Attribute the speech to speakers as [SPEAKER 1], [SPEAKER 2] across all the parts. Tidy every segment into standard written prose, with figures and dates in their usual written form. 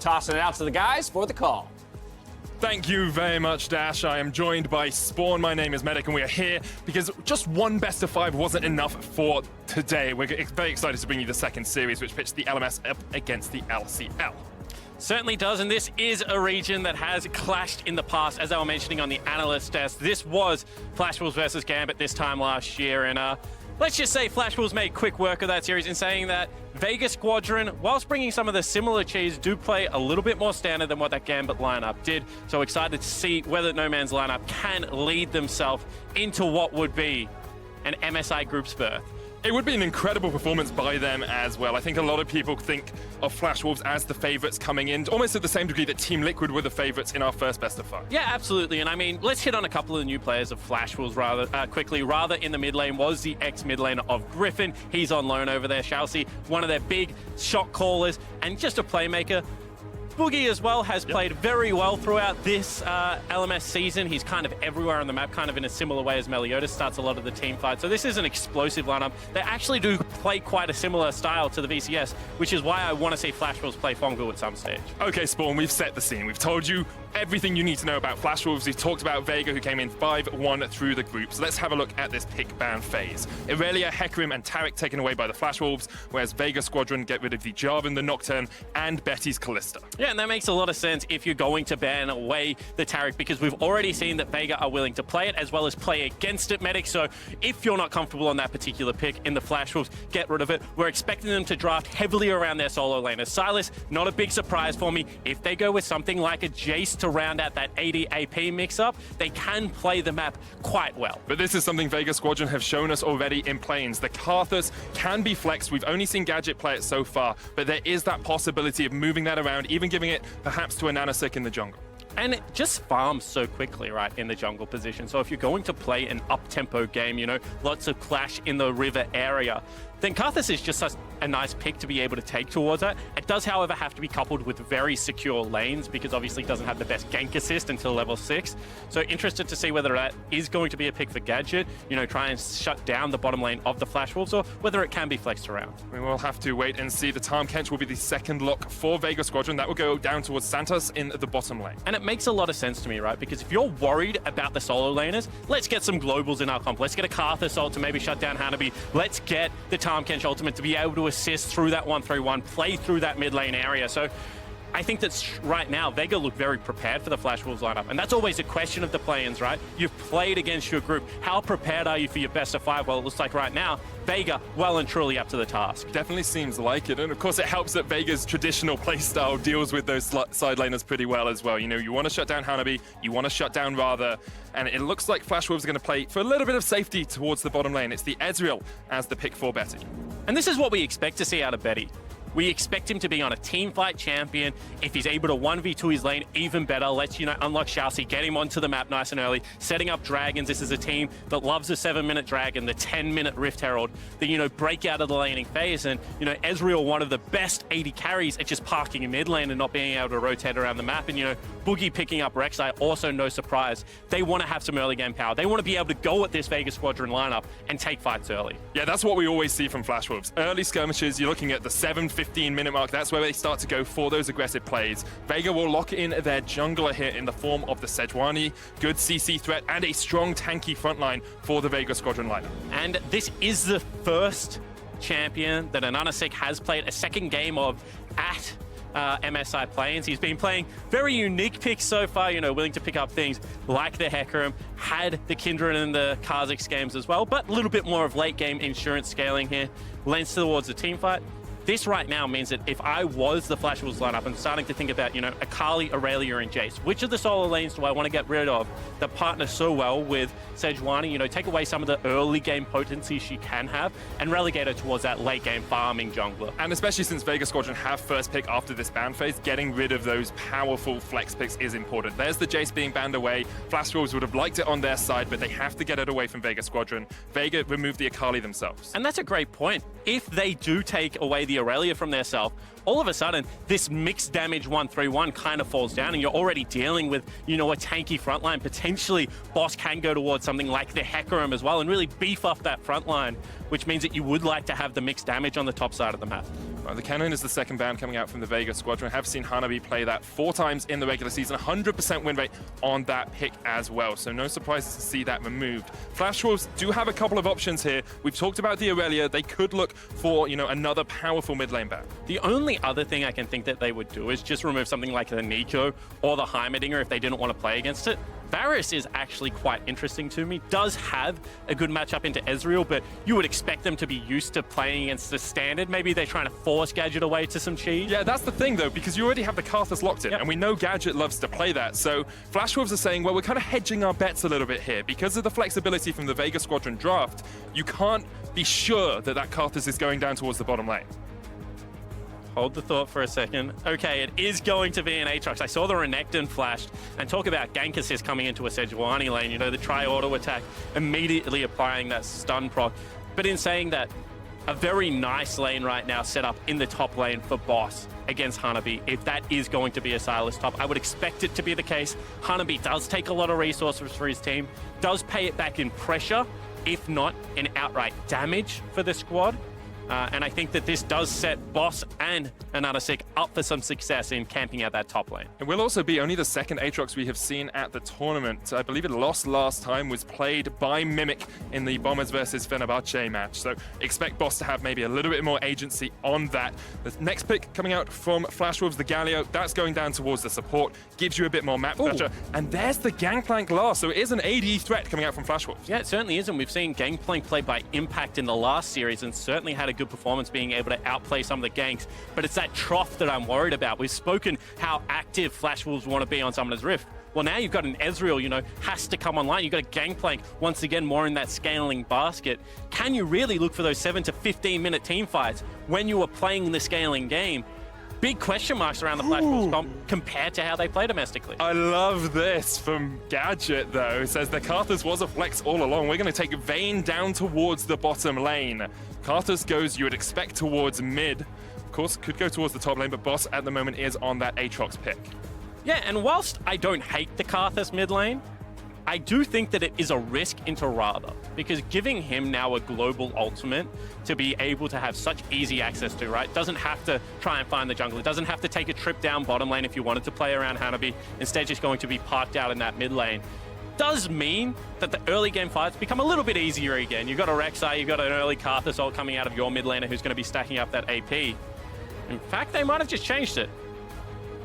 [SPEAKER 1] tossing it out to the guys for the call.
[SPEAKER 2] Thank you very much, Dash. I am joined by Spawn. My name is Medic, and we are here because just one best of 5 wasn't enough for today. We're very excited to bring you the second series, which pitched the LMS up against the LCL.
[SPEAKER 3] Certainly does, and this is a region that has clashed in the past, as I was mentioning on the analyst desk. This was Flash Wolves versus Gambit this time last year, and let's just say Flash Wolves made quick work of that series in saying that Vega Squadron, whilst bringing some of the similar cheese, do play a little bit more standard than what that Gambit lineup did. So excited to see whether No Man's lineup can lead themselves into what would be an MSI group's berth.
[SPEAKER 2] It would be an incredible performance by them as well. I think a lot of people think of Flash Wolves as the favorites coming in, almost at the same degree that Team Liquid were the favorites in our first best of 5.
[SPEAKER 3] Yeah, absolutely. And I mean, let's hit on a couple of the new players of Flash Wolves rather quickly. Rather in the mid lane was the ex-mid laner of Griffin. He's on loan over there. Chelsea, one of their big shot callers and just a playmaker. Boogie as well has played very well throughout this LMS season. He's kind of everywhere on the map, kind of in a similar way as Meliodas, starts a lot of the team fights. So this is an explosive lineup. They actually do play quite a similar style to the VCS, which is why I want to see Flash Wolves play Fongu at some stage.
[SPEAKER 2] Okay, Spawn, we've set the scene. We've told you everything you need to know about Flash Wolves. We've talked about Vega, who came in 5-1 through the group. So let's have a look at this pick ban phase. Irelia, Hecarim, and Taric taken away by the Flash Wolves, whereas Vega Squadron get rid of the Jarvan, the Nocturne, and Betty's Callista.
[SPEAKER 3] Yeah, and that makes a lot of sense if you're going to ban away the Taric, because we've already seen that Vega are willing to play it as well as play against it, Medic. So if you're not comfortable on that particular pick in the Flash Wolves, get rid of it. We're expecting them to draft heavily around their solo laners. Sylas, not a big surprise for me. If they go with something like a Jace to round out that AD AP mix-up, they can play the map quite well.
[SPEAKER 2] But this is something Vega Squadron have shown us already in Plains. The Karthus can be flexed. We've only seen Gadget play it so far, but there is that possibility of moving that around, even giving it perhaps to a Nanosec in the jungle.
[SPEAKER 3] And it just farms so quickly, right, in the jungle position. So if you're going to play an up-tempo game, you know, lots of clash in the river area, then Karthus is just a nice pick to be able to take towards that. It does, however, have to be coupled with very secure lanes, because obviously it doesn't have the best gank assist until level 6. So interested to see whether that is going to be a pick for Gadget, you know, try and shut down the bottom lane of the Flash Wolves, or whether it can be flexed around.
[SPEAKER 2] We will have to wait and see. The Tahm Kench will be the second lock for Vega Squadron. That will go down towards Santos in the bottom lane.
[SPEAKER 3] And it makes a lot of sense to me, right? Because if you're worried about the solo laners, let's get some globals in our comp. Let's get a Karthus ult to maybe shut down Hanabi. Let's get the Tahm Kench ultimate to be able to assist through that 1-3-1, play through that mid lane area. So I think that right now, Vega look very prepared for the Flash Wolves lineup. And that's always a question of the play-ins, right? You've played against your group. How prepared are you for your best of 5? Well, it looks like right now, Vega well and truly up to the task.
[SPEAKER 2] Definitely seems like it. And of course, it helps that Vega's traditional playstyle deals with those side laners pretty well as well. You know, you want to shut down Hanabi, you want to shut down Rather, and it looks like Flash Wolves are going to play for a little bit of safety towards the bottom lane. It's the Ezreal as the pick for Betty.
[SPEAKER 3] And this is what we expect to see out of Betty. We expect him to be on a team fight champion. If he's able to 1v2 his lane, even better. Let's, you know, unlock Chelsea, get him onto the map nice and early, setting up dragons. This is a team that loves the 7-minute dragon, the 10-minute Rift Herald, the, you know, break out of the laning phase. And, you know, Ezreal, one of the best AD carries at just parking in mid lane and not being able to rotate around the map. And, you know, Boogie picking up Rek'Sai, also no surprise. They want to have some early game power. They want to be able to go at this Vega Squadron lineup and take fights early.
[SPEAKER 2] Yeah, that's what we always see from Flash Wolves. Early skirmishes, you're looking at the 7-15-minute mark. That's where they start to go for those aggressive plays. Vega will lock in their jungler here in the form of the Sejuani. Good CC threat and a strong tanky frontline for the Vega Squadron lineup.
[SPEAKER 3] And this is the first champion that Nanosec has played a second game of at MSI Plains. He's been playing very unique picks so far, you know, willing to pick up things like the Hecarim, had the Kindred and the Kha'Zix games as well, but a little bit more of late game insurance scaling here, lends towards the team fight. This right now means that if I was the Flash Wolves lineup, I'm starting to think about, you know, Akali, Aurelia, and Jace. Which of the solo lanes do I want to get rid of that partner so well with Sejuani? You know, take away some of the early game potency she can have and relegate her towards that late game farming jungler.
[SPEAKER 2] And especially since Vega Squadron have first pick after this ban phase, getting rid of those powerful flex picks is important. There's the Jace being banned away. Flash Wolves would have liked it on their side, but they have to get it away from Vega Squadron. Vega removed the Akali themselves.
[SPEAKER 3] And that's a great point. If they do take away the Aurelia from their self, all of a sudden, this mixed damage 1-3-1 kind of falls down, and you're already dealing with, you know, a tanky frontline. Potentially, Boss can go towards something like the Hecarim as well and really beef up that frontline, which means that you would like to have the mixed damage on the top side of the map.
[SPEAKER 2] The Cannon is the second ban coming out from the Vega squadron. I have seen Hanabi play that 4 times in the regular season, 100% win rate on that pick as well. So no surprises to see that removed. Flash Wolves do have a couple of options here. We've talked about the Aurelia. They could look for, another powerful mid lane ban.
[SPEAKER 3] The only other thing I can think that they would do is just remove something like the Nico or the Heimerdinger if they didn't want to play against it. Varus is actually quite interesting to me. Does have a good matchup into Ezreal, but you would expect them to be used to playing against the standard. Maybe they're trying to force Gadget away to some cheese.
[SPEAKER 2] Yeah, that's the thing though, because you already have the Karthus locked in, and we know Gadget loves to play that. So Flash Wolves are saying, well, we're kind of hedging our bets a little bit here. Because of the flexibility from the Vega Squadron draft, you can't be sure that that Karthus is going down towards the bottom lane.
[SPEAKER 3] Hold the thought for a second. Okay, it is going to be an Aatrox. I saw the Renekton flashed, and talk about gank assist coming into a Sejuani lane. The tri-auto attack, immediately applying that stun proc. But in saying that, a very nice lane right now set up in the top lane for Boss against Hanabi. If that is going to be a Sylas top, I would expect it to be the case. Hanabi does take a lot of resources for his team, does pay it back in pressure, if not in outright damage for the squad. And I think that this does set Boss and Ananasik up for some success in camping out that top lane.
[SPEAKER 2] It will also be only the second Aatrox we have seen at the tournament. I believe it lost last time, was played by Mimic in the Bombers versus Fenerbahce match. So expect Boss to have maybe a little bit more agency on that. The next pick coming out from Flash Wolves, the Galio, that's going down towards the support, gives you a bit more map pressure. And there's the Gangplank last, so it is an AD threat coming out from Flash Wolves.
[SPEAKER 3] Yeah, it certainly is, and we've seen Gangplank played by Impact in the last series and certainly had a good performance being able to outplay some of the ganks, but it's that trough that I'm worried about. We've spoken how active Flash Wolves want to be on Summoner's Rift. Well, now you've got an Ezreal, has to come online. You've got a Gangplank, once again, more in that scaling basket. Can you really look for those 7 to 15 minute team fights when you are playing the scaling game? Big question marks around the Flash Wolves comp compared to how they play domestically.
[SPEAKER 2] I love this from Gadget, though. It says the Karthus was a flex all along. We're going to take Vayne down towards the bottom lane. Karthus goes, you would expect, towards mid. Of course, could go towards the top lane, but Boss at the moment is on that Aatrox pick.
[SPEAKER 3] Yeah, and whilst I don't hate the Karthus mid lane, I do think that it is a risk into Radha, because giving him now a global ultimate to be able to have such easy access to, right? Doesn't have to try and find the jungle. It doesn't have to take a trip down bottom lane if you wanted to play around Hanabi. Instead, just going to be parked out in that mid lane. Does mean that the early game fights become a little bit easier again. You've got a Rek'Sai, you've got an early Karthus ult coming out of your mid laner who's going to be stacking up that AP. In fact, they might have just changed it.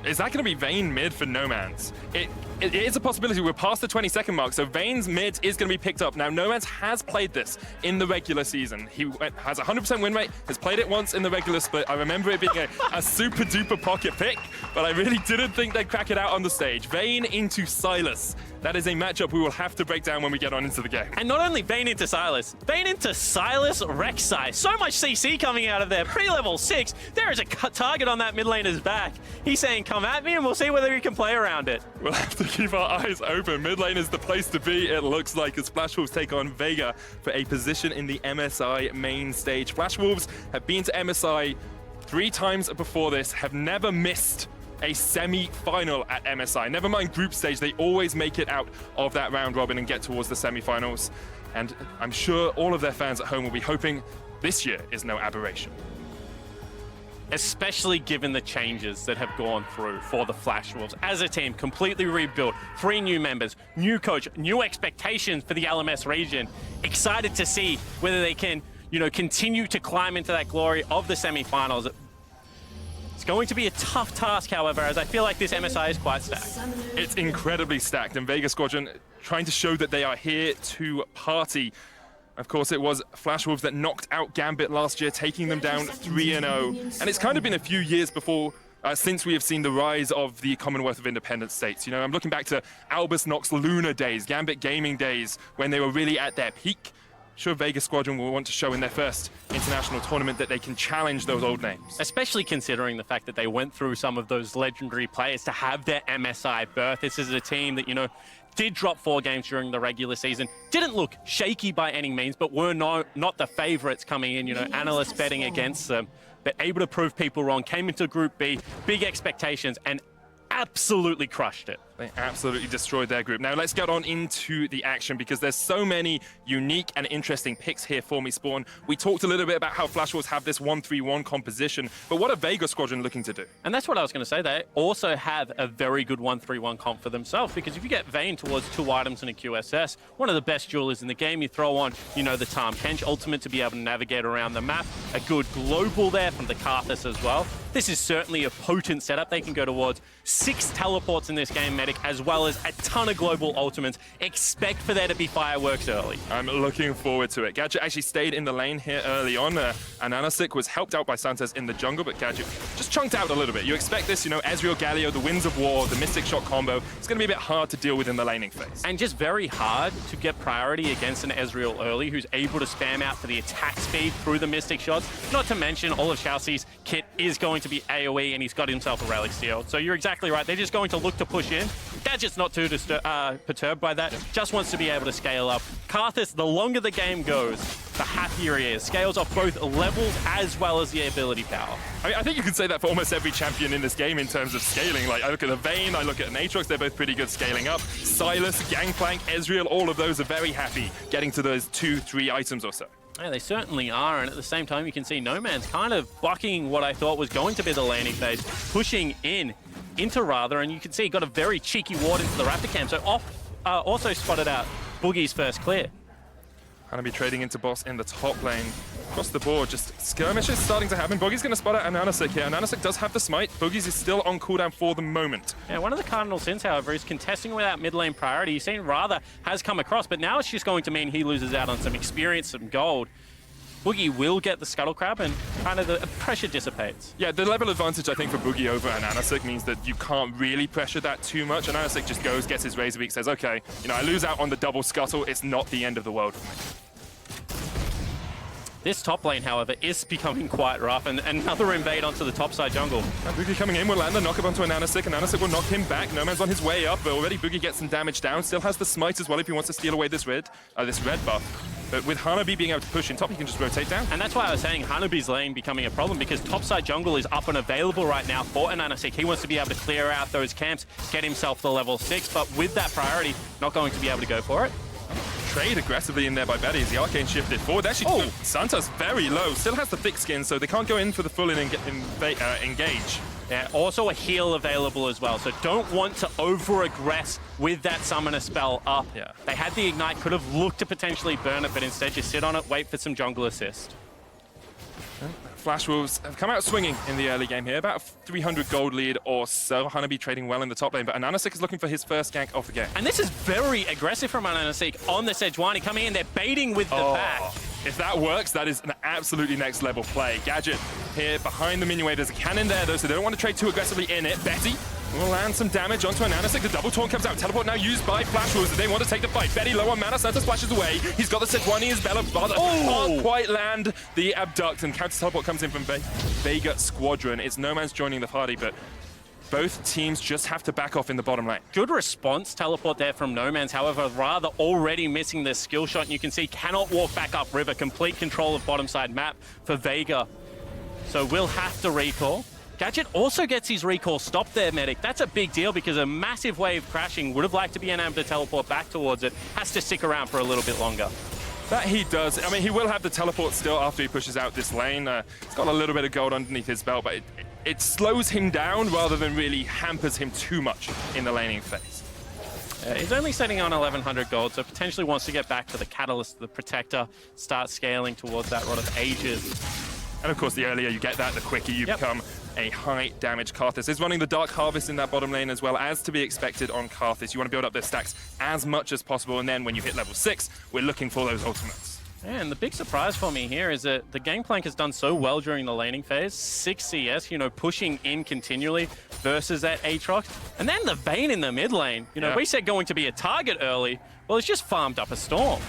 [SPEAKER 2] Is that going to be Vayne mid for Nomanz? It is a possibility. We're past the 20-second mark, so Vayne's mid is going to be picked up. Now, Nomanz has played this in the regular season. He has a 100% win rate, has played it once in the regular split. I remember it being a super-duper pocket pick, but I really didn't think they'd crack it out on the stage. Vayne into Sylas. That is a matchup we will have to break down when we get on into the game.
[SPEAKER 3] And not only Vayne into Sylas Rek'Sai. So much CC coming out of there. Pre-level 6, there is a target on that mid laner's back. He's saying, come at me, and we'll see whether he can play around it.
[SPEAKER 2] We'll have to keep our eyes open. Mid lane is the place to be, it looks like, as Flash Wolves take on Vega for a position in the MSI main stage. Flash Wolves have been to MSI 3 times before this, have never missed a semi-final at MSI. Never mind group stage, they always make it out of that round robin and get towards the semi-finals. And I'm sure all of their fans at home will be hoping this year is no aberration.
[SPEAKER 3] Especially given the changes that have gone through for the Flash Wolves. As a team, completely rebuilt, 3 new members, new coach, new expectations for the LMS region. Excited to see whether they can, continue to climb into that glory of the semi-finals. It's going to be a tough task, however, as I feel like this MSI is quite stacked.
[SPEAKER 2] It's incredibly stacked, and Vega Squadron trying to show that they are here to party. Of course, it was Flash Wolves that knocked out Gambit last year, taking them down 3-0. And it's kind of been a few years before, since we have seen the rise of the Commonwealth of Independent States. I'm looking back to Albus Nox Luna days, Gambit Gaming days, when they were really at their peak. Sure, Vega Squadron will want to show in their first international tournament that they can challenge those old names.
[SPEAKER 3] Especially considering the fact that they went through some of those legendary players to have their MSI berth. This is a team that, did drop 4 games during the regular season. Didn't look shaky by any means, but were not the favorites coming in, analysts betting against them. But able to prove people wrong, came into Group B, big expectations, and absolutely crushed it.
[SPEAKER 2] They absolutely destroyed their group. Now let's get on into the action because there's so many unique and interesting picks here for me, Spawn. We talked a little bit about how Flash Wolves have this 1-3-1 composition, but what are Vega Squadron looking to do?
[SPEAKER 3] And that's what I was going to say. They also have a very good 1-3-1 comp for themselves, because if you get Vayne towards 2 items and a QSS, one of the best jewelers in the game, you throw on, you know, the Tahm Kench ultimate to be able to navigate around the map, a good global there from the Karthus as well. This is certainly a potent setup. They can go towards 6 teleports in this game, Medic, as well as a ton of global ultimates. Expect for there to be fireworks early. I'm
[SPEAKER 2] looking forward to it. Gadget actually stayed in the lane here early on. Ananasik was helped out by Santos in the jungle, but Gadget just chunked out a little bit. You expect this, you know, Ezreal, Galio, the Winds of War, the Mystic Shot combo. It's going to be a bit hard to deal with in the laning phase.
[SPEAKER 3] And just very hard to get priority against an Ezreal early who's able to spam out for the attack speed through the Mystic Shots. Not to mention, all of Chelsea's kit is going to be AoE, and he's got himself a Relic Seal. So you're exactly right. They're just going to look to push in. Gadget's not too perturbed by that. Just wants to be able to scale up. Karthus, the longer the game goes, the happier he is. Scales off both levels as well as the ability power.
[SPEAKER 2] I mean, I think you can say that for almost every champion in this game in terms of scaling. Like, I look at the Vayne, I look at an Aatrox, they're both pretty good scaling up. Sylas, Gangplank, Ezreal, all of those are very happy getting to those 2-3 items or so.
[SPEAKER 3] Yeah, they certainly are, and at the same time you can see No Man's kind of bucking what I thought was going to be the laning phase, pushing into Rather, and you can see he got a very cheeky ward into the Raptor camp, so also spotted out Boogie's first clear.
[SPEAKER 2] Hanabi trading into boss in the top lane. Across the board, just skirmishes starting to happen. Boogie's going to spot out Ananasik here. Ananasik does have the smite. Boogie's is still on cooldown for the moment.
[SPEAKER 3] Yeah, one of the cardinal sins, however, is contesting without mid lane priority. You've seen Rather has come across, but now it's just going to mean he loses out on some experience, some gold. Boogie will get the Scuttle Crab, and kind of the pressure dissipates. Yeah,
[SPEAKER 2] the level advantage, I think, for Boogie over Ananasik means that you can't really pressure that too much. Ananasik just goes, gets his Razor Beak, says, okay, you know, I lose out on the double Scuttle. It's not the end of the world for me.
[SPEAKER 3] This top lane, however, is becoming quite rough, and another invade onto the top side jungle.
[SPEAKER 2] And Boogie coming in will land the knock-up onto Ananasik. Ananasik will knock him back. No Man's on his way up, but already Boogie gets some damage down. Still has the smite as well if he wants to steal away this red buff. But with Hanabi being able to push in top, he can just rotate down.
[SPEAKER 3] And that's why I was saying Hanabi's lane becoming a problem, because topside jungle is up and available right now for Ananasik. He wants to be able to clear out those camps, get himself the level 6, but with that priority, not going to be able to go for it.
[SPEAKER 2] Trade aggressively in there by Betty as the Arcane shifted forward. Actually, Santos very low, still has the thick skin, so they can't go in for the full engage.
[SPEAKER 3] Yeah, also a heal available as well, so don't want to over-aggress with that summoner spell up.
[SPEAKER 2] Yeah.
[SPEAKER 3] They had the Ignite, could have looked to potentially burn it, but instead just sit on it, wait for some jungle assist.
[SPEAKER 2] Flash Wolves have come out swinging in the early game here, about a 300 gold lead or so. Hanabi trading well in the top lane, but Ananasik is looking for his first gank of the game.
[SPEAKER 3] And this is very aggressive from Ananasik on the Sejuani coming in, they're baiting with the back.
[SPEAKER 2] If that works, that is an absolutely next level play. Gadget here behind the minion wave. There's a cannon there though, so they don't want to trade too aggressively in it. Betty will land some damage onto Ananasik. The double taunt comes out. Teleport now used by Flash Wolves. They want to take the fight. Betty low on mana. Santa splashes away. He's got the Sejuani as Bella. Can't quite land the abduct, and counter teleport comes in from Vega Squadron. It's No Man's joining the party, but both teams just have to back off in the bottom lane.
[SPEAKER 3] Good response teleport there from No Man's, however, Rather already missing the skill shot, and you can see cannot walk back up river. Complete control of bottom side map for Vega. So we'll have to recall. Gadget also gets his recall stopped there, Medic. That's a big deal because a massive wave crashing would have liked to be able to teleport back towards it. Has to stick around for a little bit longer.
[SPEAKER 2] That he does. I mean, he will have the teleport still after he pushes out this lane. He's got a little bit of gold underneath his belt, but it slows him down rather than really hampers him too much in the laning phase.
[SPEAKER 3] He's only setting on 1,100 gold, so potentially wants to get back to the Catalyst, the Protector, start scaling towards that Rod of Ages.
[SPEAKER 2] And of course, the earlier you get that, the quicker you become a high damage Karthus. Is running the Dark Harvest in that bottom lane as well, as to be expected on Karthus. You want to build up those stacks as much as possible, and then when you hit level 6, we're looking for those ultimates.
[SPEAKER 3] And the big surprise for me here is that the Gangplank has done so well during the laning phase. 6 CS, you know, pushing in continually versus that Aatrox. And then the Vayne in the mid lane. You know, we said going to be a target early. Well, it's just farmed up a Storm.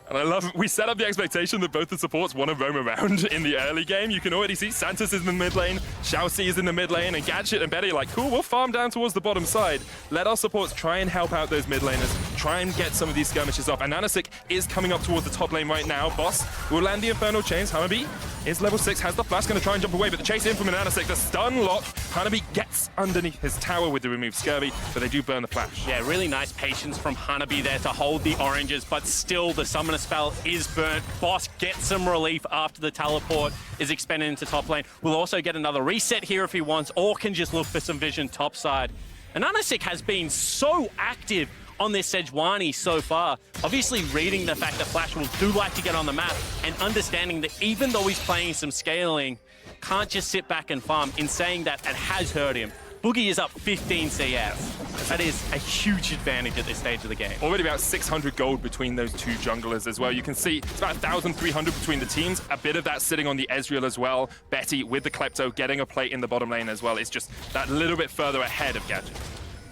[SPEAKER 2] And I love, we set up the expectation that both the supports want to roam around in the early game. You can already see Santos is in the mid lane, Xiaoxi is in the mid lane, and Gadget and Betty are like, cool, we'll farm down towards the bottom side. Let our supports try and help out those mid laners, try and get some of these skirmishes off. And Ananasik is coming up towards the top lane right now. Boss will land the Infernal Chains. Hanabi is level 6, has the flash, going to try and jump away, but the chase in from an Anasik, the stun lock. Hanabi gets underneath his tower with the removed Scurvy, but they do burn the flash.
[SPEAKER 3] Yeah, really nice patience from Hanabi there to hold the oranges, but still the summoner spell is burnt. Boss gets some relief after the teleport is expended into top lane. Will also get another reset here if he wants, or can just look for some vision topside. And Anasik has been so active on this Sejuani so far. Obviously reading the fact that Flash Wolves do like to get on the map and understanding that even though he's playing some scaling, can't just sit back and farm. In saying that, it has hurt him. Boogie is up 15 CS. That is a huge advantage at this stage of the game.
[SPEAKER 2] Already about 600 gold between those two junglers as well. You can see it's about 1,300 between the teams. A bit of that sitting on the Ezreal as well. Betty with the Klepto getting a plate in the bottom lane as well. It's just that little bit further ahead of Gadget.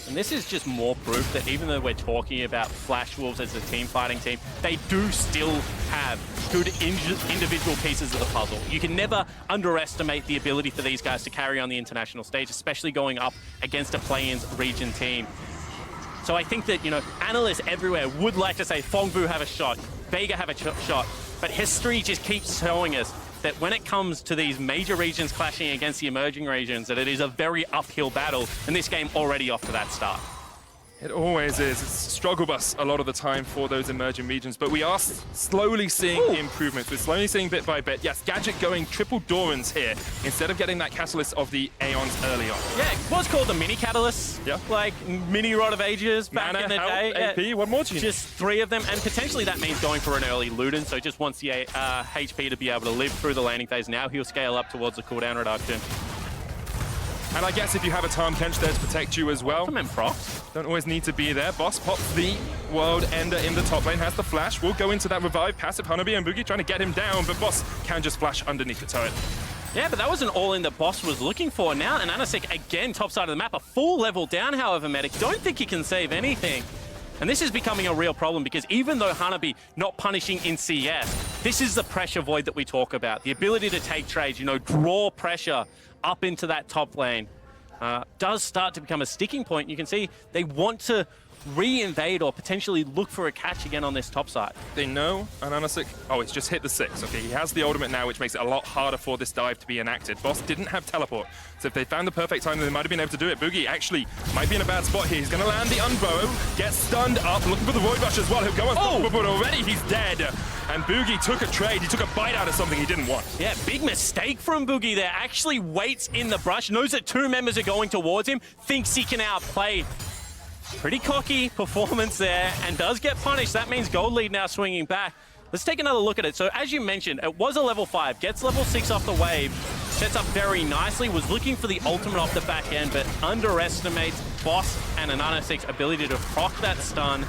[SPEAKER 3] And this is just more proof that even though we're talking about Flash Wolves as a team fighting team, they do still have good individual pieces of the puzzle. You can never underestimate the ability for these guys to carry on the international stage, especially going up against a play-in region team. So I think that, you know, analysts everywhere would like to say Fongbu have a shot, Vega have a shot, but history just keeps showing us that when it comes to these major regions clashing against the emerging regions, that it is a very uphill battle, and this game already off to that start.
[SPEAKER 2] It always is. It's a struggle bus a lot of the time for those emerging regions, but we are slowly seeing improvements. We're slowly seeing bit by bit. Yes, Gadget going triple Dorans here instead of getting that catalyst of the Aeons early on.
[SPEAKER 3] Yeah, it was called the mini catalyst.
[SPEAKER 2] Yeah.
[SPEAKER 3] Like mini Rod of Ages back
[SPEAKER 2] Mana,
[SPEAKER 3] in the
[SPEAKER 2] health,
[SPEAKER 3] day.
[SPEAKER 2] AP, what more do you need?
[SPEAKER 3] Just 3 of them, and potentially that means going for an early Luden, so just wants the HP to be able to live through the laning phase. Now he'll scale up towards the cooldown reduction.
[SPEAKER 2] And I guess if you have a Tahm Kench there to protect you as well, don't always need to be there. Boss pops the World Ender in the top lane, has the flash. We'll go into that revive, passive Hanabi and Boogie trying to get him down, but Boss can just flash underneath the turret.
[SPEAKER 3] Yeah, but that was an all-in that Boss was looking for. Now, and Anasik again, top side of the map, a full level down, however, Medic. Don't think he can save anything. And this is becoming a real problem because even though Hanabi not punishing in CS, this is the pressure void that we talk about. The ability to take trades, you know, draw pressure up into that top lane does start to become a sticking point. You can see they want to re-invade or potentially look for a catch again on this top side.
[SPEAKER 2] They know an Anasik. Oh, it's just hit the 6. Okay, he has the ultimate now, which makes it a lot harder for this dive to be enacted. Boss didn't have teleport, so if they found the perfect time, they might have been able to do it. Boogie actually might be in a bad spot here. He's going to land the Unburrow, get stunned up, looking for the Void Rush as well. He'll go unstoppable, but already he's dead. And Boogie took a trade. He took a bite out of something he didn't want.
[SPEAKER 3] Yeah, big mistake from Boogie there. Actually waits in the brush, knows that 2 members are going towards him, thinks he can outplay. Pretty cocky performance there, and does get punished. That means gold lead now swinging back. Let's take another look at it. So as you mentioned, it was a level 5, gets level 6 off the wave, sets up very nicely, was looking for the ultimate off the back end, but underestimates Boss and Ananasik's ability to proc that stun.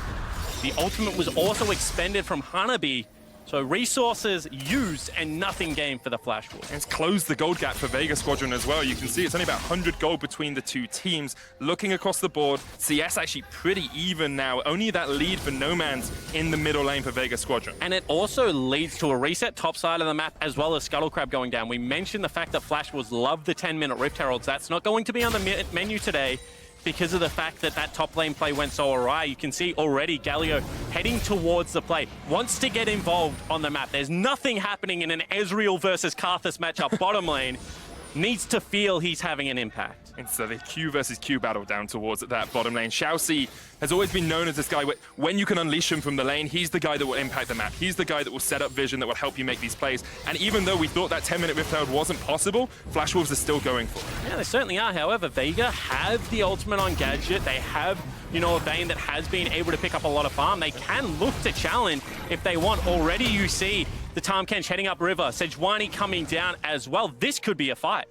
[SPEAKER 3] The ultimate was also expended from Hanabi, so resources used and nothing gained for the Flash Wolves.
[SPEAKER 2] And it's closed the gold gap for Vega Squadron as well. You can see it's only about 100 gold between the two teams. Looking across the board, CS actually pretty even now. Only that lead for No Man's in the middle lane for Vega Squadron.
[SPEAKER 3] And it also leads to a reset top side of the map as well as Scuttle Crab going down. We mentioned the fact that Flash Wolves love the 10-minute Rift Heralds. That's not going to be on the menu today, because of the fact that that top lane play went so awry. You can see already Galio heading towards the play, wants to get involved on the map. There's nothing happening in an Ezreal versus Karthus matchup bottom lane. Needs to feel he's having an impact.
[SPEAKER 2] It's the Q versus Q battle down towards that bottom lane. Xiaoxi has always been known as this guy, when you can unleash him from the lane, he's the guy that will impact the map. He's the guy that will set up vision, that will help you make these plays. And even though we thought that 10-minute Rift Herald wasn't possible, Flash Wolves are still going for it.
[SPEAKER 3] Yeah, they certainly are. However, Vega have the ultimate on Gadget. They have, you know, a Vayne that has been able to pick up a lot of farm. They can look to challenge if they want. Already you see the Tahm Kench heading up river, Sejuani coming down as well. This could be a fight.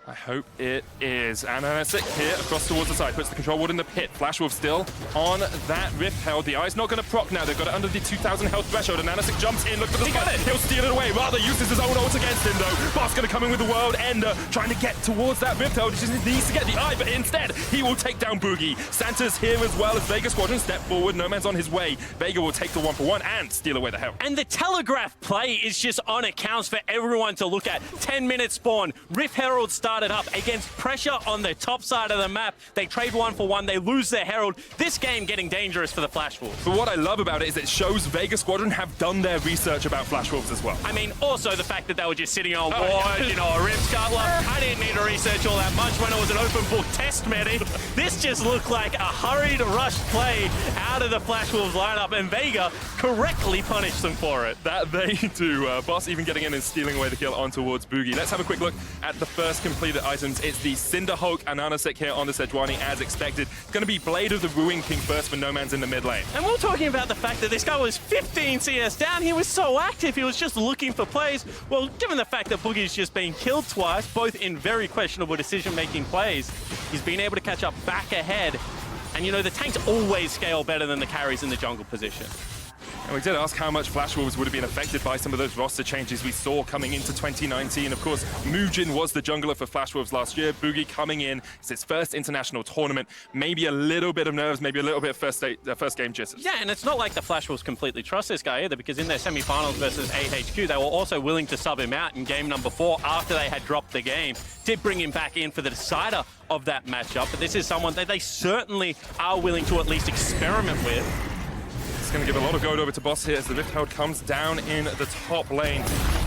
[SPEAKER 2] I hope it is. And Anasik here across towards the side, puts the control ward in the pit. Flash Wolf still on that Rift Herald. The Eye's not going to proc now. They've got it under the 2,000 health threshold, and Anasik jumps in, look for the spot. He'll steal it away. Rather uses his own ult against him, though. Boss going to come in with the World Ender, trying to get towards that Rift Herald. He just needs to get the Eye, but instead, he will take down Boogie. Santa's here as well as Vega Squadron step forward. No Man's on his way. Vega will take the 1-for-1 and steal away the Herald.
[SPEAKER 3] And the telegraph play is just on accounts for everyone to look at. 10-minute spawn, Rift Herald start. started up against pressure on the top side of the map. They trade 1 for 1, they lose their Herald. This game getting dangerous for the Flash Wolves.
[SPEAKER 2] But what I love about it is it shows Vega Squadron have done their research about Flash Wolves as well.
[SPEAKER 3] I mean, also the fact that they were just sitting on ward, you know, a Rim Scuttler. I didn't need to research all that much when it was an open book test medic. This just looked like a hurried, rushed play out of the Flash Wolves lineup, and Vega correctly punished them for it.
[SPEAKER 2] That they do. Boss even getting in and stealing away the kill on towards Boogie. Let's have a quick look at the first completed items. It's the Cinder Hulk and Nanasek here on the Sejuani as expected. It's going to be Blade of the Ruin King first for No Man's in the mid lane.
[SPEAKER 3] And we're talking about the fact that this guy was 15 CS down. He was so active. He was just looking for plays. Well, given the fact that Boogie's just been killed twice, both in very questionable decision-making plays, he's been able to catch up back ahead. And, you know, the tanks always scale better than the carries in the jungle position.
[SPEAKER 2] And we did ask how much Flash Wolves would have been affected by some of those roster changes we saw coming into 2019. Of course, Muujin was the jungler for Flash Wolves last year. Boogie coming in. It's his first international tournament. Maybe a little bit of nerves, maybe a little bit of first game jitters.
[SPEAKER 3] Yeah, and it's not like the Flash Wolves completely trust this guy either, because in their semi-finals versus AHQ, they were also willing to sub him out in game number 4 after they had dropped the game. Did bring him back in for the decider of that matchup, but this is someone that they certainly are willing to at least experiment with.
[SPEAKER 2] Going to give a lot of gold over to Boss here as the Rift Herald comes down in the top lane.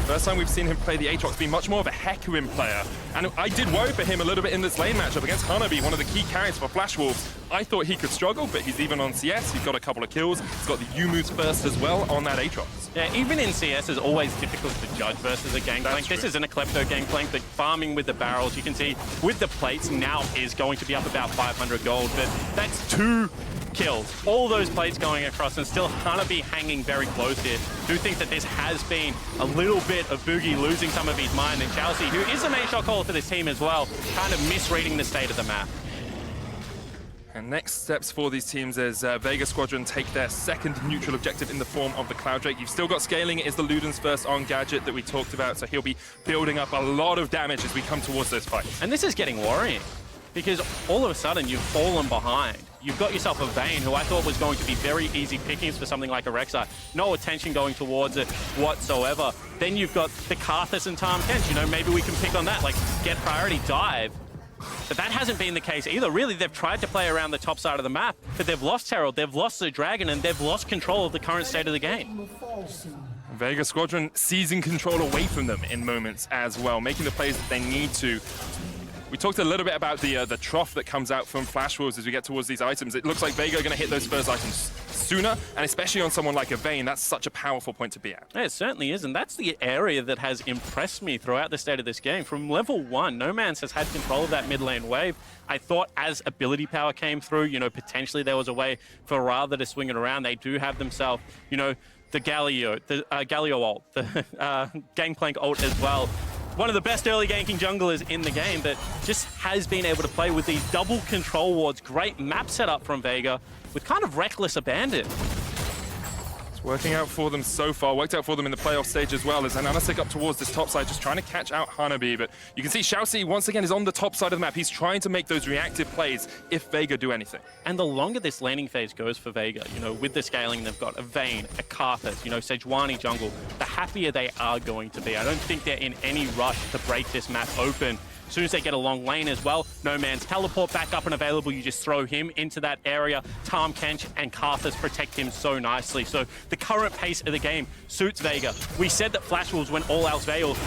[SPEAKER 2] First time we've seen him play the Aatrox, be much more of a Hecarim player. And I did worry for him a little bit in this lane matchup against Hanabi, one of the key carries for Flash Wolves. I thought he could struggle, but he's even on CS. He's got a couple of kills. He's got the Yumu's first as well on that Aatrox.
[SPEAKER 3] Yeah, even in CS, it's always difficult to judge versus a Gangplank. This isn't a Klepto Gangplank, but farming with the barrels, you can see with the plates now is going to be up about 500 gold, but that's 2 kills. All those plates going across, and still Hanabi hanging very close here. Do think that this has been a little bit of Boogie losing some of his mind, and Chelsea, who is a main shot caller for this team as well, kind of misreading the state of the map.
[SPEAKER 2] And next steps for these teams as Vega Squadron take their second neutral objective in the form of the Cloud Drake. You've still got scaling. It is the Luden's first on Gadget that we talked about, so he'll be building up a lot of damage as we come towards those fights.
[SPEAKER 3] And this is getting worrying, because all of a sudden you've fallen behind. You've got yourself a Vayne, who I thought was going to be very easy pickings for something like a Rek'Sai. No attention going towards it whatsoever. Then you've got the Karthus and Tahm Kench. You know, maybe we can pick on that, like get priority dive. But that hasn't been the case either. Really, they've tried to play around the top side of the map, but they've lost Herald, they've lost the Dragon, and they've lost control of the current state of the game.
[SPEAKER 2] Vega Squadron seizing control away from them in moments as well, making the plays that they need to. We talked a little bit about the trough that comes out from Flash Wolves as we get towards these items. It looks like Vega are going to hit those first items sooner, and especially on someone like a Vayne, that's such a powerful point to be at.
[SPEAKER 3] Yeah, it certainly is, and that's the area that has impressed me throughout the state of this game. From level 1, No Man's has had control of that mid lane wave. I thought as ability power came through, you know, potentially there was a way for Rather to swing it around. They do have themselves, you know, the Galio ult, the Gangplank ult as well. One of the best early ganking junglers in the game that just has been able to play with these double control wards. Great map setup from Vega with kind of reckless abandon.
[SPEAKER 2] It's working out for them so far. Worked out for them in the playoff stage as well as Nanasek up towards this top side, just trying to catch out Hanabi. But you can see Xiaoxi once again is on the top side of the map. He's trying to make those reactive plays if Vega do anything.
[SPEAKER 3] And the longer this laning phase goes for Vega, you know, with the scaling they've got, a Vayne, a Karthus, you know, Sejuani jungle, the happier they are going to be. I don't think they're in any rush to break this map open. As soon as they get a long lane as well, No Man's teleport back up and available. You just throw him into that area. Tahm Kench and Karthus protect him so nicely. So the current pace of the game suits Vega. We said that Flash Wolves, when all else fails,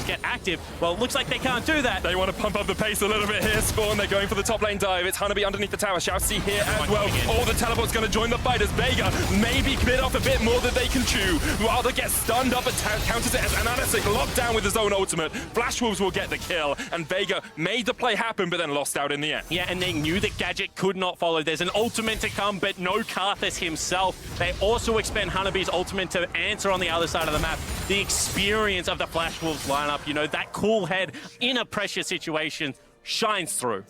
[SPEAKER 3] get active. Well, it looks like they can't do that.
[SPEAKER 2] They want to pump up the pace a little bit here. Spawn, they're going for the top lane dive. It's Hanabi underneath the tower. Xiaoxi here as well. All the teleport's going to join the fight as Vega maybe bit off a bit more than they can chew. Rather get stunned up and counters it as Nanasek locked down with his own ultimate. Flash Wolves will get the kill, and Vega made the play happen, but then lost out in the end.
[SPEAKER 3] Yeah, and they knew that Gadget could not follow. There's an ultimate to come, but no Karthus himself. They also expend Hanabi's ultimate to answer on the other side of the map. The experience of the Flash Wolves lineup, you know, that cool head in a pressure situation shines through.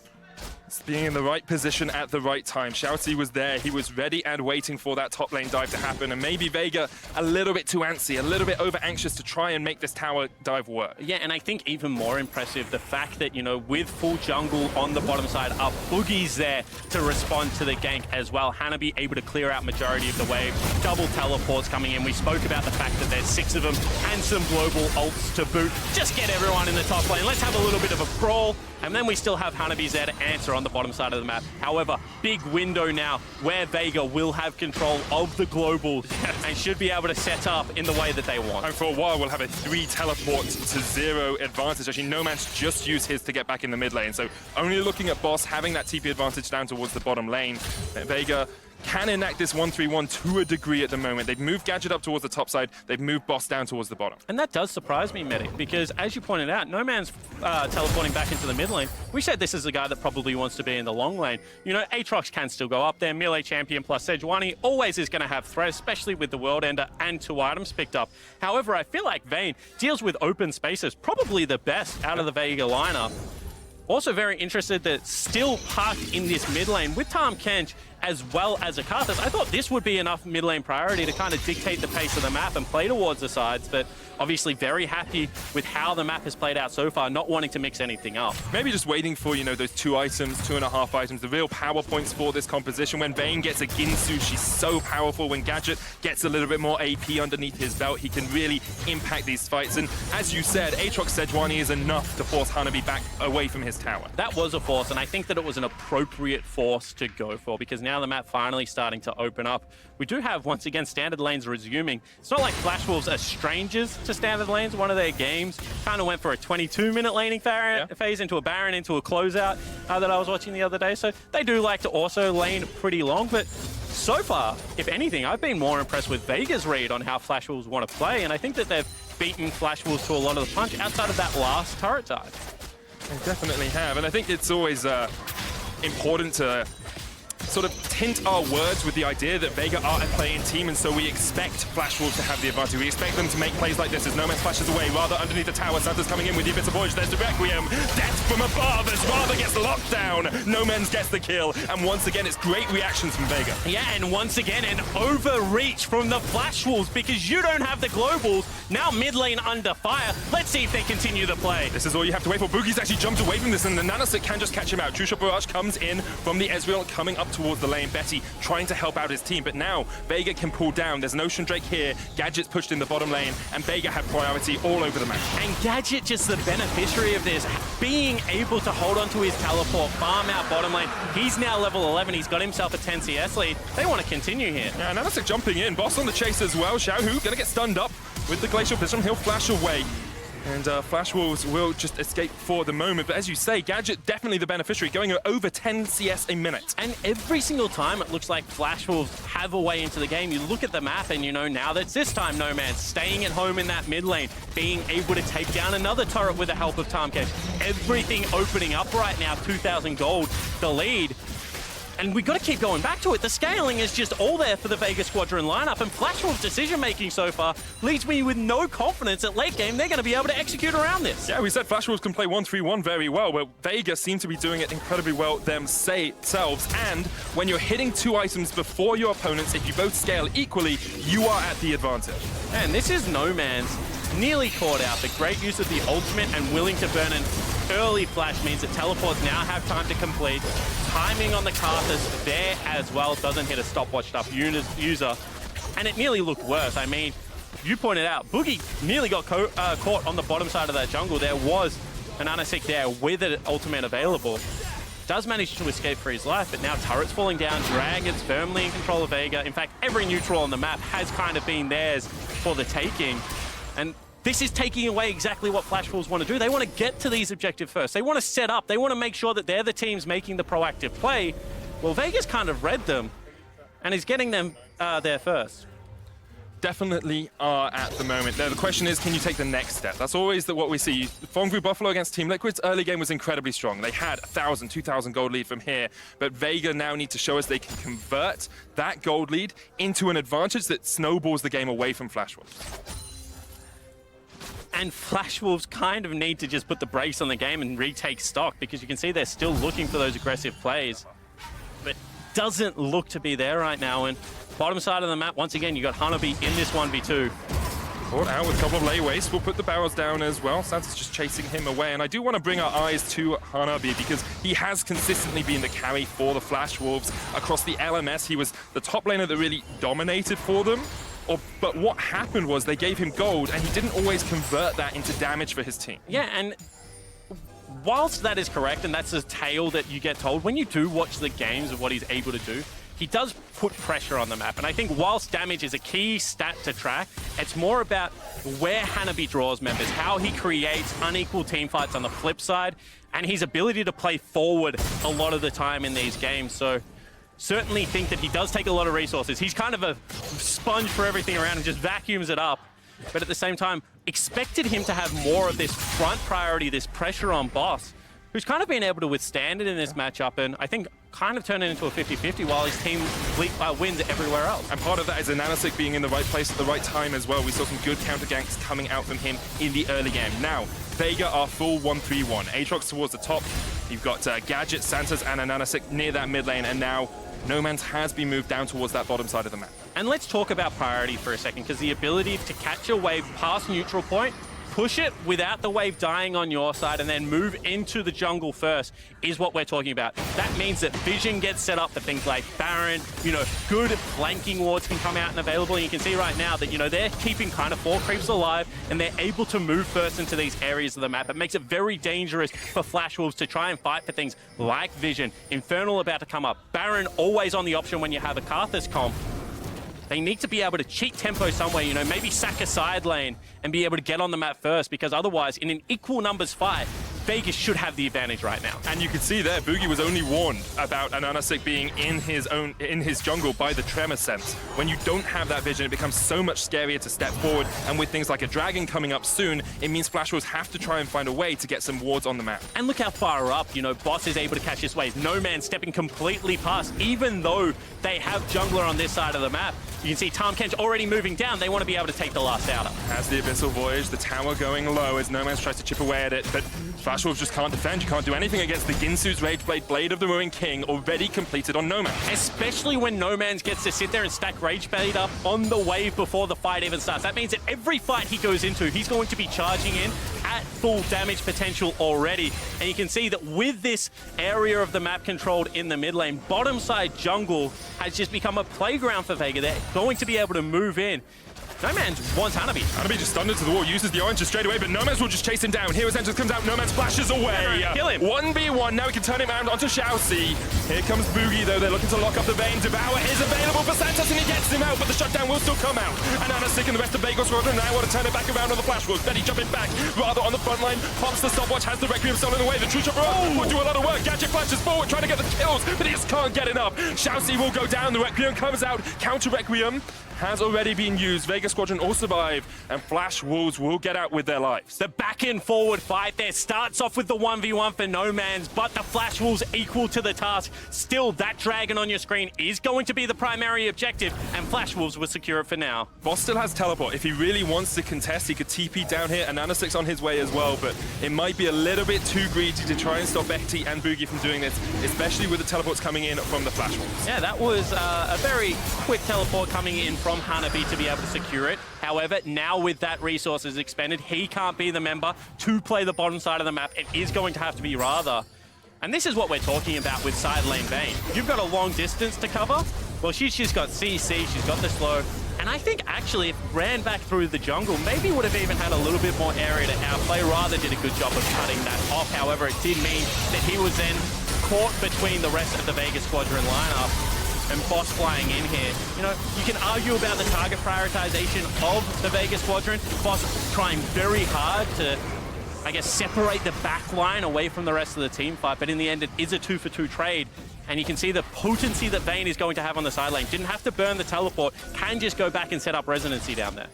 [SPEAKER 2] Being in the right position at the right time. Shouty was there. He was ready and waiting for that top lane dive to happen. And maybe Vega a little bit too antsy, a little bit over anxious to try and make this tower dive work.
[SPEAKER 3] Yeah, and I think even more impressive, the fact that, you know, with full jungle on the bottom side, are Boogie's there to respond to the gank as well. Hanabi able to clear out majority of the wave. Double teleports coming in. We spoke about the fact that there's 6 of them and some global ults to boot. Just get everyone in the top lane. Let's have a little bit of a brawl. And then we still have Hanabi's there to answer on the bottom side of the map. However, big window now where Vega will have control of the globals and should be able to set up in the way that they want.
[SPEAKER 2] And for a while, we'll have a 3 teleport to 0 advantage. Actually, Nomad's just used his to get back in the mid lane. So only looking at Boss having that TP advantage down towards the bottom lane. Vega can enact this 1-3-1 to a degree at the moment. They've moved Gadget up towards the top side. They've moved Boss down towards the bottom.
[SPEAKER 3] And that does surprise me, Medic, because as you pointed out, No Man's teleporting back into the mid lane. We said this is a guy that probably wants to be in the long lane. You know, Aatrox can still go up there. Melee champion plus Sejuani always is going to have threat, especially with the World Ender and 2 items picked up. However, I feel like Vayne deals with open spaces probably the best out of the Vega lineup. Also very interested that still parked in this mid lane with Tahm Kench as well as Akathis. I thought this would be enough mid lane priority to kind of dictate the pace of the map and play towards the sides, but obviously very happy with how the map has played out so far, not wanting to mix anything up.
[SPEAKER 2] Maybe just waiting for, you know, those 2 items, 2.5 items, the real power points for this composition. When Vayne gets a Ginsu, she's so powerful. When Gadget gets a little bit more AP underneath his belt, he can really impact these fights. And as you said, Aatrox Sejuani is enough to force Hanabi back away from his tower.
[SPEAKER 3] That was a force, and I think that it was an appropriate force to go for, because now the map finally starting to open up. We do have, once again, standard lanes resuming. It's not like Flash Wolves are strangers to standard lanes. One of their games kind of went for a 22-minute laning phase into a Baron, into a closeout that I was watching the other day. So they do like to also lane pretty long, but so far, if anything, I've been more impressed with Vega's read on how Flash Wolves want to play, and I think that they've beaten Flash Wolves to a lot of the punch outside of that last turret dive.
[SPEAKER 2] They definitely have, and I think it's always important to sort of tint our words with the idea that Vega are a playing team, and so we expect Flash Wolves to have the advantage. We expect them to make plays like this as No Man splashes away, rather underneath the tower. Santa's coming in with the Abyss of Voyage. There's the Requiem. Death from above as Rather gets locked down. No Man's gets the kill, and once again, it's great reactions from Vega.
[SPEAKER 3] Yeah, and once again, an overreach from the Flash Wolves because you don't have the globals. Now mid lane under fire. Let's see if they continue the play.
[SPEAKER 2] This is all you have to wait for. Boogie's actually jumped away from this, and the Nanosect can just catch him out. True Shot Barrage comes in from the Ezreal, coming up towards the lane. Betty trying to help out his team, but now Vega can pull down. There's an Ocean Drake here. Gadget's pushed in the bottom lane, and Vega have priority all over the map.
[SPEAKER 3] And Gadget just the beneficiary of this, being able to hold on to his teleport, farm out bottom lane. He's now level 11. He's got himself a 10 CS lead. They want to continue here.
[SPEAKER 2] Yeah, Nanosect jumping in. Boss on the chase as well. Xiaohu gonna get stunned up with the Glacial Prism. He'll flash away. And Flash Wolves will just escape for the moment. But as you say, Gadget definitely the beneficiary, going over 10 CS a minute.
[SPEAKER 3] And every single time it looks like Flash Wolves have a way into the game. You look at the map and you know now that's this time No Man staying at home in that mid lane, being able to take down another turret with the help of Tahm Kench. Everything opening up right now, 2,000 gold, the lead. And we got to keep going back to it. The scaling is just all there for the Vega Squadron lineup, and Flash Wolves' decision-making so far leaves me with no confidence that late game they're going to be able to execute around this.
[SPEAKER 2] Yeah, we said Flash Wolves can play 1-3-1 very well, but Vega seem to be doing it incredibly well themselves. And when you're hitting 2 items before your opponents, if you both scale equally, you are at the advantage.
[SPEAKER 3] And this is No Man's nearly caught out. The great use of the ultimate and willing to burn an early flash means that teleports now have time to complete. Timing on the Karthus there as well, doesn't hit a stopwatched up user. And it nearly looked worse. I mean, you pointed out, Boogie nearly got caught on the bottom side of that jungle. There was an Nanosect there with an ultimate available. Does manage to escape for his life, but now turret's falling down. Dragon's firmly in control of Vega. In fact, every neutral on the map has kind of been theirs for the taking. And this is taking away exactly what Flash Wolves want to do. They want to get to these objectives first. They want to set up. They want to make sure that they're the teams making the proactive play. Well, Vega's kind of read them and is getting them there first.
[SPEAKER 2] Definitely are at the moment. Now, the question is, can you take the next step? That's always what we see. Fongru Buffalo against Team Liquid's early game was incredibly strong. They had 1,000, 2,000 gold lead from here, but Vega now need to show us they can convert that gold lead into an advantage that snowballs the game away from Flash Wolves.
[SPEAKER 3] And Flash Wolves kind of need to just put the brakes on the game and retake stock, because you can see they're still looking for those aggressive plays. But doesn't look to be there right now. And bottom side of the map, once again, you got Hanabi in this 1v2.
[SPEAKER 2] Caught out with a couple of layways. We'll put the barrels down as well. Santa's just chasing him away. And I do want to bring our eyes to Hanabi, because he has consistently been the carry for the Flash Wolves across the LMS. He was the top laner that really dominated for them. But what happened was they gave him gold, and he didn't always convert that into damage for his team.
[SPEAKER 3] Yeah, and whilst that is correct, and that's a tale that you get told, when you do watch the games of what he's able to do, he does put pressure on the map. And I think whilst damage is a key stat to track, it's more about where Hanabi draws members, how he creates unequal team fights on the flip side, and his ability to play forward a lot of the time in these games. So certainly think that he does take a lot of resources. He's kind of a sponge for everything around and just vacuums it up. But at the same time, expected him to have more of this front priority, this pressure on Boss, who's kind of been able to withstand it in this matchup, and I think kind of turn it into a 50-50 while his team wins everywhere else.
[SPEAKER 2] And part of that is Ananasik being in the right place at the right time as well. We saw some good counter ganks coming out from him in the early game. Now, Vega are full 1-3-1. Aatrox towards the top. You've got Gadget, Santas, and Ananasik near that mid lane, and now Noman's has been moved down towards that bottom side of the map.
[SPEAKER 3] And let's talk about priority for a second, because the ability to catch a wave past neutral point, push it without the wave dying on your side, and then move into the jungle first is what we're talking about. That means that vision gets set up for things like Baron, good flanking wards can come out and available. And you can see right now that, they're keeping kind of 4 creeps alive, and they're able to move first into these areas of the map. It makes it very dangerous for Flash Wolves to try and fight for things like vision. Infernal about to come up. Baron always on the option when you have a Karthus comp. They need to be able to cheat tempo somewhere, maybe sack a side lane and be able to get on the map first, because otherwise, in an equal numbers fight, Vegas should have the advantage right now.
[SPEAKER 2] And you can see there, Boogie was only warned about Ananasik being in his jungle by the Tremor sense. When you don't have that vision, it becomes so much scarier to step forward. And with things like a dragon coming up soon, it means Flash Wolves have to try and find a way to get some wards on the map.
[SPEAKER 3] And look how far up, Boss is able to catch this wave. No Man stepping completely past, even though they have jungler on this side of the map. You can see Tom Kench already moving down. They want to be able to take the last outer.
[SPEAKER 2] As the Abyssal Voyage, the tower going low as No Man's tries to chip away at it, but Flash Wolves just can't defend. You can't do anything against the Ginsu's Rageblade, Blade of the Ruined King, already completed on No Man.
[SPEAKER 3] Especially when No Man's gets to sit there and stack Rageblade up on the wave before the fight even starts. That means that every fight he goes into, he's going to be charging in at full damage potential already. And you can see that with this area of the map controlled in the mid lane, bottom side jungle has just become a playground for Vega. They're going to be able to move in. No Man's wants Hanabi.
[SPEAKER 2] Hanabi just stunned into the wall, uses the orange straight away, but No Man's will just chase him down. Hero's Entrance comes out, No Man's flashes away.
[SPEAKER 3] Kill him.
[SPEAKER 2] 1v1, now we can turn him around onto Xiaoxi. Here comes Boogie though, they're looking to lock up the vein. Devour is available for Santos and he gets him out, but the shutdown will still come out. And Ananasik and the rest of Vegas Squadron now want to turn it back around on the Flash Wolves. Betty jumping back, rather on the front line. Pops the stopwatch, has the Requiem stolen away. The True Chopper will do a lot of work. Gadget flashes forward, trying to get the kills, but he just can't get enough. Xiaoxi will go down, the Requiem comes out. Counter Requiem has already been used. Vegas Squadron all survive, and Flash Wolves will get out with their lives.
[SPEAKER 3] The back and forward fight there starts off with the 1v1 for No Man's, but the Flash Wolves equal to the task. Still, that dragon on your screen is going to be the primary objective, and Flash Wolves will secure it for now.
[SPEAKER 2] Boss still has teleport. If he really wants to contest, he could TP down here, and Nanasik's on his way as well, but it might be a little bit too greedy to try and stop Ekti and Boogie from doing this, especially with the teleports coming in from the Flash Wolves.
[SPEAKER 3] Yeah, that was a very quick teleport coming in from Hanabi to be able to secure it. However, now with that resources expended, he can't be the member to play the bottom side of the map. It is going to have to be Rather. And this is what we're talking about with side lane Vayne. You've got a long distance to cover. Well, she's just got CC, she's got the slow. And I think actually if ran back through the jungle, maybe would have even had a little bit more area to outplay. Rather did a good job of cutting that off. However, it did mean that he was then caught between the rest of the Vegas Squadron lineup. And Boss flying in here. You can argue about the target prioritization of the Vegas Squadron. Boss trying very hard to, I guess, separate the back line away from the rest of the team fight. But in the end, it is a 2-for-2 trade. And you can see the potency that Vayne is going to have on the side lane. Didn't have to burn the teleport. Can just go back and set up Resonancy down there.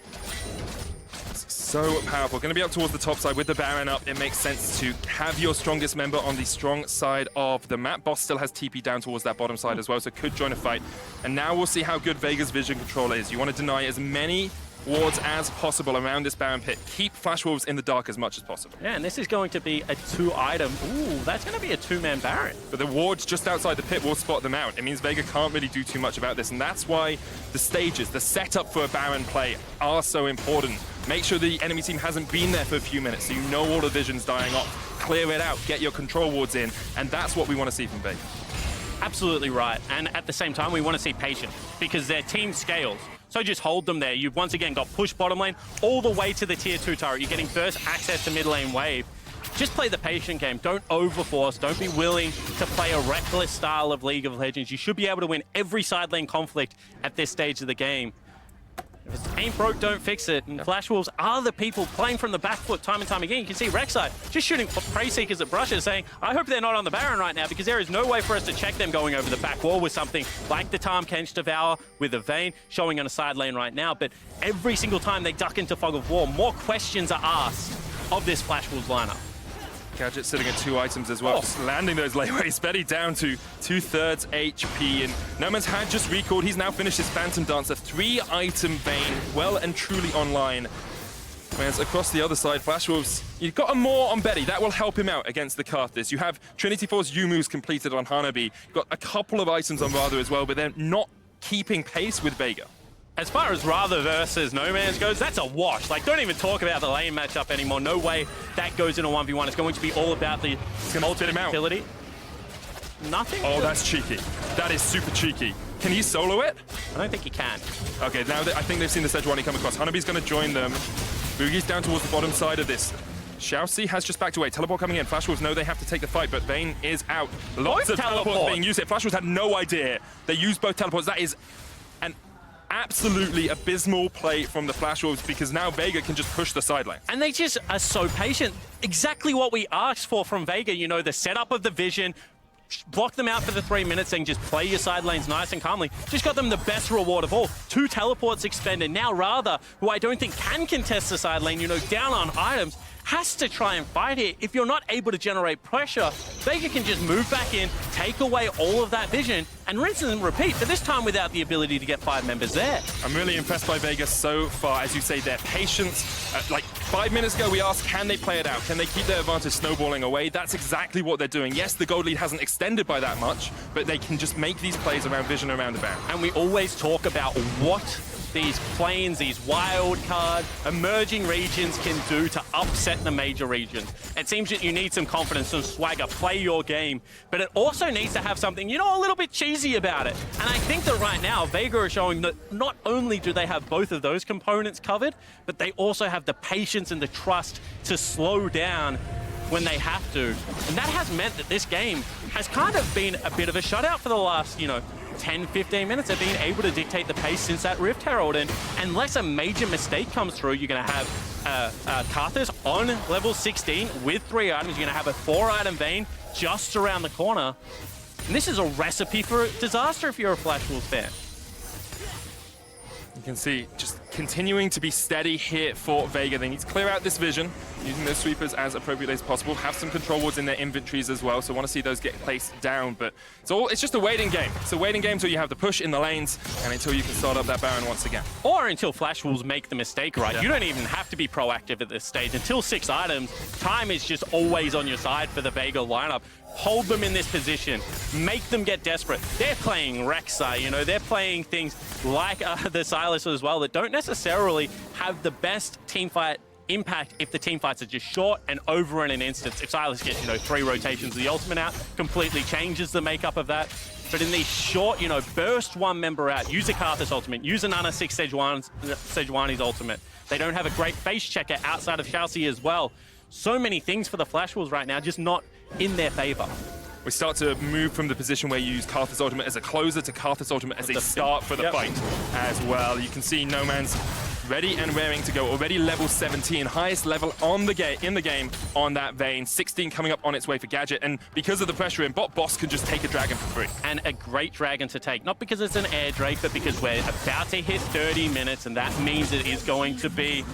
[SPEAKER 2] So powerful. Going to be up towards the top side with the Baron up. It makes sense to have your strongest member on the strong side of the map. Boss still has TP down towards that bottom side as well, so could join a fight. And now we'll see how good Vega's vision control is. You want to deny as many wards as possible around this Baron pit. Keep Flash Wolves in the dark as much as possible.
[SPEAKER 3] Yeah, and this is going to be a 2-item. Ooh, that's going to be a 2-man Baron.
[SPEAKER 2] But the wards just outside the pit will spot them out. It means Vega can't really do too much about this, and that's why the stages, the setup for a Baron play are so important. Make sure the enemy team hasn't been there for a few minutes, so you know all the vision's dying off. Clear it out, get your control wards in, and that's what we want to see from Vega.
[SPEAKER 3] Absolutely right. And at the same time, we want to see patience because their team scales. So just hold them there. You've once again got push bottom lane all the way to the tier 2 turret. You're getting first access to mid lane wave. Just play the patient game. Don't overforce. Don't be willing to play a reckless style of League of Legends. You should be able to win every side lane conflict at this stage of the game. If it ain't broke, don't fix it. And Flash Wolves are the people playing from the back foot time and time again. You can see Rek'Sai just shooting Prey Seekers at brushes, saying, I hope they're not on the Baron right now because there is no way for us to check them going over the back wall with something like the Tahm Kench Devour with a Vayne showing on a side lane right now. But every single time they duck into Fog of War, more questions are asked of this Flash Wolves lineup.
[SPEAKER 2] Gadget sitting at 2 items as well, just landing those layaways. Betty down to 2/3 HP, and Noman's had just recalled. He's now finished his Phantom Dancer, 3-item Vayne, well and truly online. Whereas across the other side, Flash Wolves, you've got a more on Betty. That will help him out against the Karthus. You have Trinity Force Yumu's completed on Hanabi. You've got a couple of items on Radha as well, but they're not keeping pace with Vega.
[SPEAKER 3] As far as Radha versus No Man's goes, that's a wash. Like, don't even talk about the lane matchup anymore. No way that goes in a 1v1. It's going to be all about the ultimate utility. Nothing?
[SPEAKER 2] Oh, that's cheeky. That is super cheeky. Can he solo it?
[SPEAKER 3] I don't think he can.
[SPEAKER 2] Okay, now I think they've seen the Sejuani come across. Hanabi's going to join them. Boogie's down towards the bottom side of this. Xiaoxi has just backed away. Teleport coming in. Flash Wolves know they have to take the fight, but Vayne is out. Lots of teleports being used here. Flash Wolves had no idea. They used both teleports. That is an absolutely abysmal play from the Flash Wolves because now Vega can just push the side lane.
[SPEAKER 3] And they just are so patient. Exactly what we asked for from Vega. You know, the setup of the vision, block them out for the 3 minutes and just play your side lanes nice and calmly. Just got them the best reward of all. 2 teleports expended. Now Radha, who I don't think can contest the side lane, you know, down on items, has to try and fight here. If you're not able to generate pressure, Vega can just move back in, take away all of that vision, and rinse and repeat, but this time without the ability to get 5 members there.
[SPEAKER 2] I'm really impressed by Vega so far. As you say, their patience. Like 5 minutes ago, we asked, can they play it out? Can they keep their advantage snowballing away? That's exactly what they're doing. Yes, the gold lead hasn't extended by that much, but they can just make these plays around vision around the Baron.
[SPEAKER 3] And we always talk about what these planes, these wild card, emerging regions can do to upset the major regions. It seems that you need some confidence and swagger, play your game, but it also needs to have something, you know, a little bit cheesy about it. And I think that right now, Vega are showing that not only do they have both of those components covered, but they also have the patience and the trust to slow down when they have to. And that has meant that this game has kind of been a bit of a shutout for the last, you know, 10, 15 minutes of being able to dictate the pace since that Rift Herald. And unless a major mistake comes through, you're going to have Karthus on level 16 with 3 items. You're going to have a 4-item Vayne just around the corner. And this is a recipe for disaster if you're a Flash Wolves fan.
[SPEAKER 2] You can see just continuing to be steady here for Vega. They need to clear out this vision, using those sweepers as appropriately as possible. Have some control wards in their inventories as well, so want to see those get placed down. But it's just a waiting game. It's a waiting game until you have the push in the lanes and until you can start up that Baron once again.
[SPEAKER 3] Or until Flash Wolves make the mistake, right? Yeah. You don't even have to be proactive at this stage. Until 6 items, time is just always on your side for the Vega lineup. Hold them in this position, make them get desperate. They're playing Rek'Sai, you know, they're playing things like the Silas as well that don't necessarily have the best teamfight impact if the teamfights are just short and over in an instant. If Silas gets, you know, 3 rotations of the ultimate out, completely changes the makeup of that. But in these short, you know, burst 1 member out, use a Karthus ultimate, use an Ana 6 Sejuani's ultimate. They don't have a great face checker outside of Xiaoxi as well. So many things for the Flash Wolves right now, just not in their favor.
[SPEAKER 2] We start to move from the position where you use Karthus Ultimate as a closer to Karthus Ultimate as a start for the fight as well. You can see No Man's ready and raring to go. Already level 17, highest level on the in the game on that Vayne. 16 coming up on its way for Gadget. And because of the pressure in bot, Boss can just take a dragon for free.
[SPEAKER 3] And a great dragon to take. Not because it's an air drake, but because we're about to hit 30 minutes, and that means it is going to be...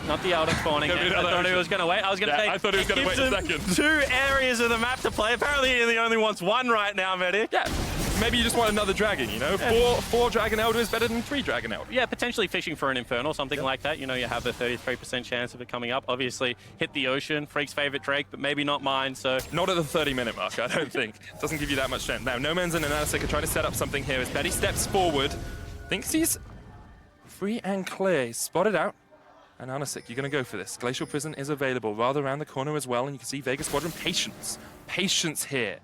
[SPEAKER 3] Not the auto spawning. I thought he was going to wait. I was going to say,
[SPEAKER 2] I thought he was going to wait a second.
[SPEAKER 3] 2 areas of the map to play. Apparently he only wants 1 right now, Medic.
[SPEAKER 2] Yeah. maybe you just want another dragon, you know? Four Dragon Elder is better than 3 Dragon Elder.
[SPEAKER 3] Yeah, potentially fishing for an Infernal, something like that. You know, you have a 33% chance of it coming up. Obviously, hit the ocean, Freak's favorite Drake, but maybe not mine, so...
[SPEAKER 2] Not at the 30-minute mark, I don't think. Doesn't give you that much strength. Now, Noman's and Anasik are trying to set up something here as Betty steps forward. Thinks he's free and clear. He's spotted out. And Anasik, you're going to go for this. Glacial Prison is available rather around the corner as well, and you can see Vega Squadron patience. Patience here.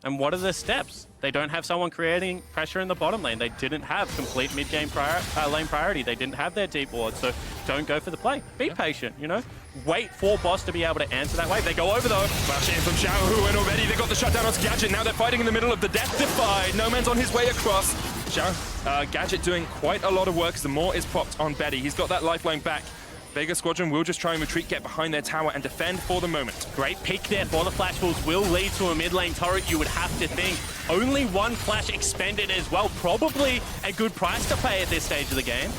[SPEAKER 3] And what are the steps? They don't have someone creating pressure in the bottom lane. They didn't have complete mid-game lane priority. They didn't have their deep ward, so don't go for the play. Be patient, you know? Wait for Boss to be able to answer that wave. They go over though.
[SPEAKER 2] Flash in from Xiao, and already they got the shutdown on Gadget. Now they're fighting in the middle of the Death Defy. No Man's on his way across. Xiao, Gadget doing quite a lot of work as the Maw is propped on Betty. He's got that lifeline back. Vega Squadron will just try and retreat, get behind their tower, and defend for the moment.
[SPEAKER 3] Great pick there for the Flash Wolves. Will lead to a mid lane turret, you would have to think. Only one Flash expended as well. Probably a good price to pay at this stage of the game.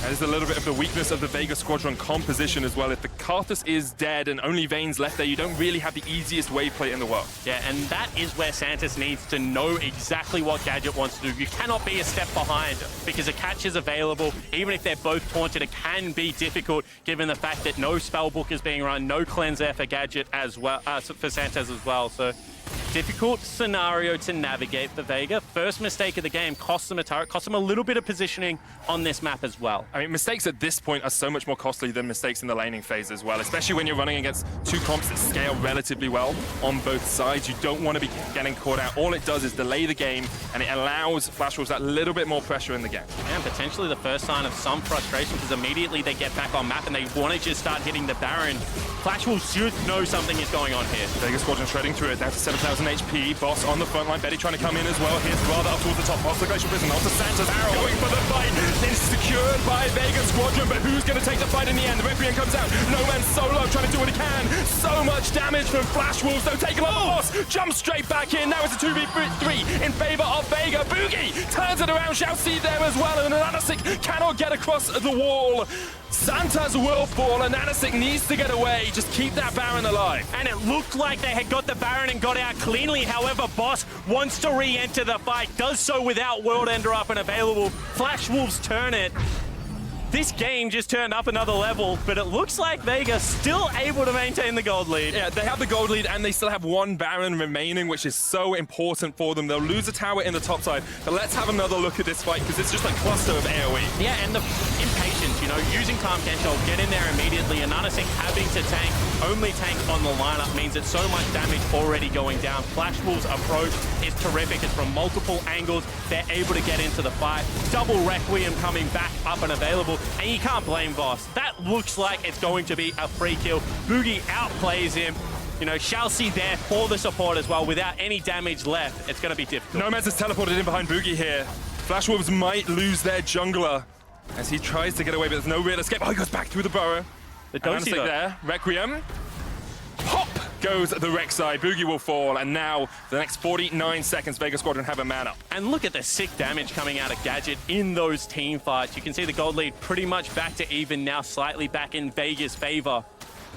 [SPEAKER 2] That is a little bit of the weakness of the Vega Squadron composition as well. If the Karthus is dead and only Vayne's left there, you don't really have the easiest wave play in the world.
[SPEAKER 3] Yeah, and that is where Santos needs to know exactly what Gadget wants to do. You cannot be a step behind because a catch is available. Even if they're both taunted, it can be difficult given the fact that no Spellbook is being run, no cleanse there for Gadget as well, for Santos as well. So difficult scenario to navigate for Vega. First mistake of the game cost them a turret, cost them a little bit of positioning on this map as well.
[SPEAKER 2] I mean, mistakes at this point are so much more costly than mistakes in the laning phase as well, especially when you're running against 2 comps that scale relatively well on both sides. You don't want to be getting caught out. All it does is delay the game, and it allows Flash Wolves that little bit more pressure in the game.
[SPEAKER 3] And potentially the first sign of some frustration, because immediately they get back on map and they want to just start hitting the Baron. Flash Wolves should know something is going on here.
[SPEAKER 2] Vega Squadron shredding through it, down to 7,000 HP. Boss on the front line, Betty trying to come in as well. Here's Rather up towards the top, off the Glacial Prison, off to Santos, going for the fight. It's secured by Vega Squadron, but who's going to take the fight in the end? The Requiem comes out, No Man's solo, trying to do what he can. So much damage from Flash Wolves, though, taking on the Boss. Jumps straight back in, now it's a 2v3 in favor of Vega. Boogie turns it around, Shall see there as well, and Anasik cannot get across the wall. Santa's will fall, and Anasik needs to get away. Just keep that Baron alive.
[SPEAKER 3] And it looked like they had got the Baron and got out cleanly. However, Boss wants to re-enter the fight, does so without World Ender up and available. Flash Wolves turn it. This game just turned up another level, but it looks like Vega's still able to maintain the gold lead.
[SPEAKER 2] Yeah, they have the gold lead, and they still have 1 Baron remaining, which is so important for them. They'll lose a tower in the top side, but let's have another look at this fight, because it's just a cluster of AoE.
[SPEAKER 3] Yeah, and the impatience, you know, using Calm Control, get in there immediately, and Anasik having to tank, only tank on the lineup means that so much damage already going down. Flash Wolves' approach is terrific. It's from multiple angles. They're able to get into the fight. Double Requiem coming back up and available. And you can't blame Voss. That looks like it's going to be a free kill. Boogie outplays him. You know, Chelsea there for the support as well. Without any damage left, it's going to be difficult.
[SPEAKER 2] Nomads is teleported in behind Boogie here. Flash Wolves might lose their jungler as he tries to get away, but there's no real escape. Oh, he goes back through the burrow.
[SPEAKER 3] The Dosi
[SPEAKER 2] there. Requiem. Pop goes the Rek'Sai. Boogie will fall, and now the next 49 seconds, Vega Squadron have a man up.
[SPEAKER 3] And look at the sick damage coming out of Gadget in those team fights. You can see the gold lead pretty much back to even now, slightly back in Vega's favor.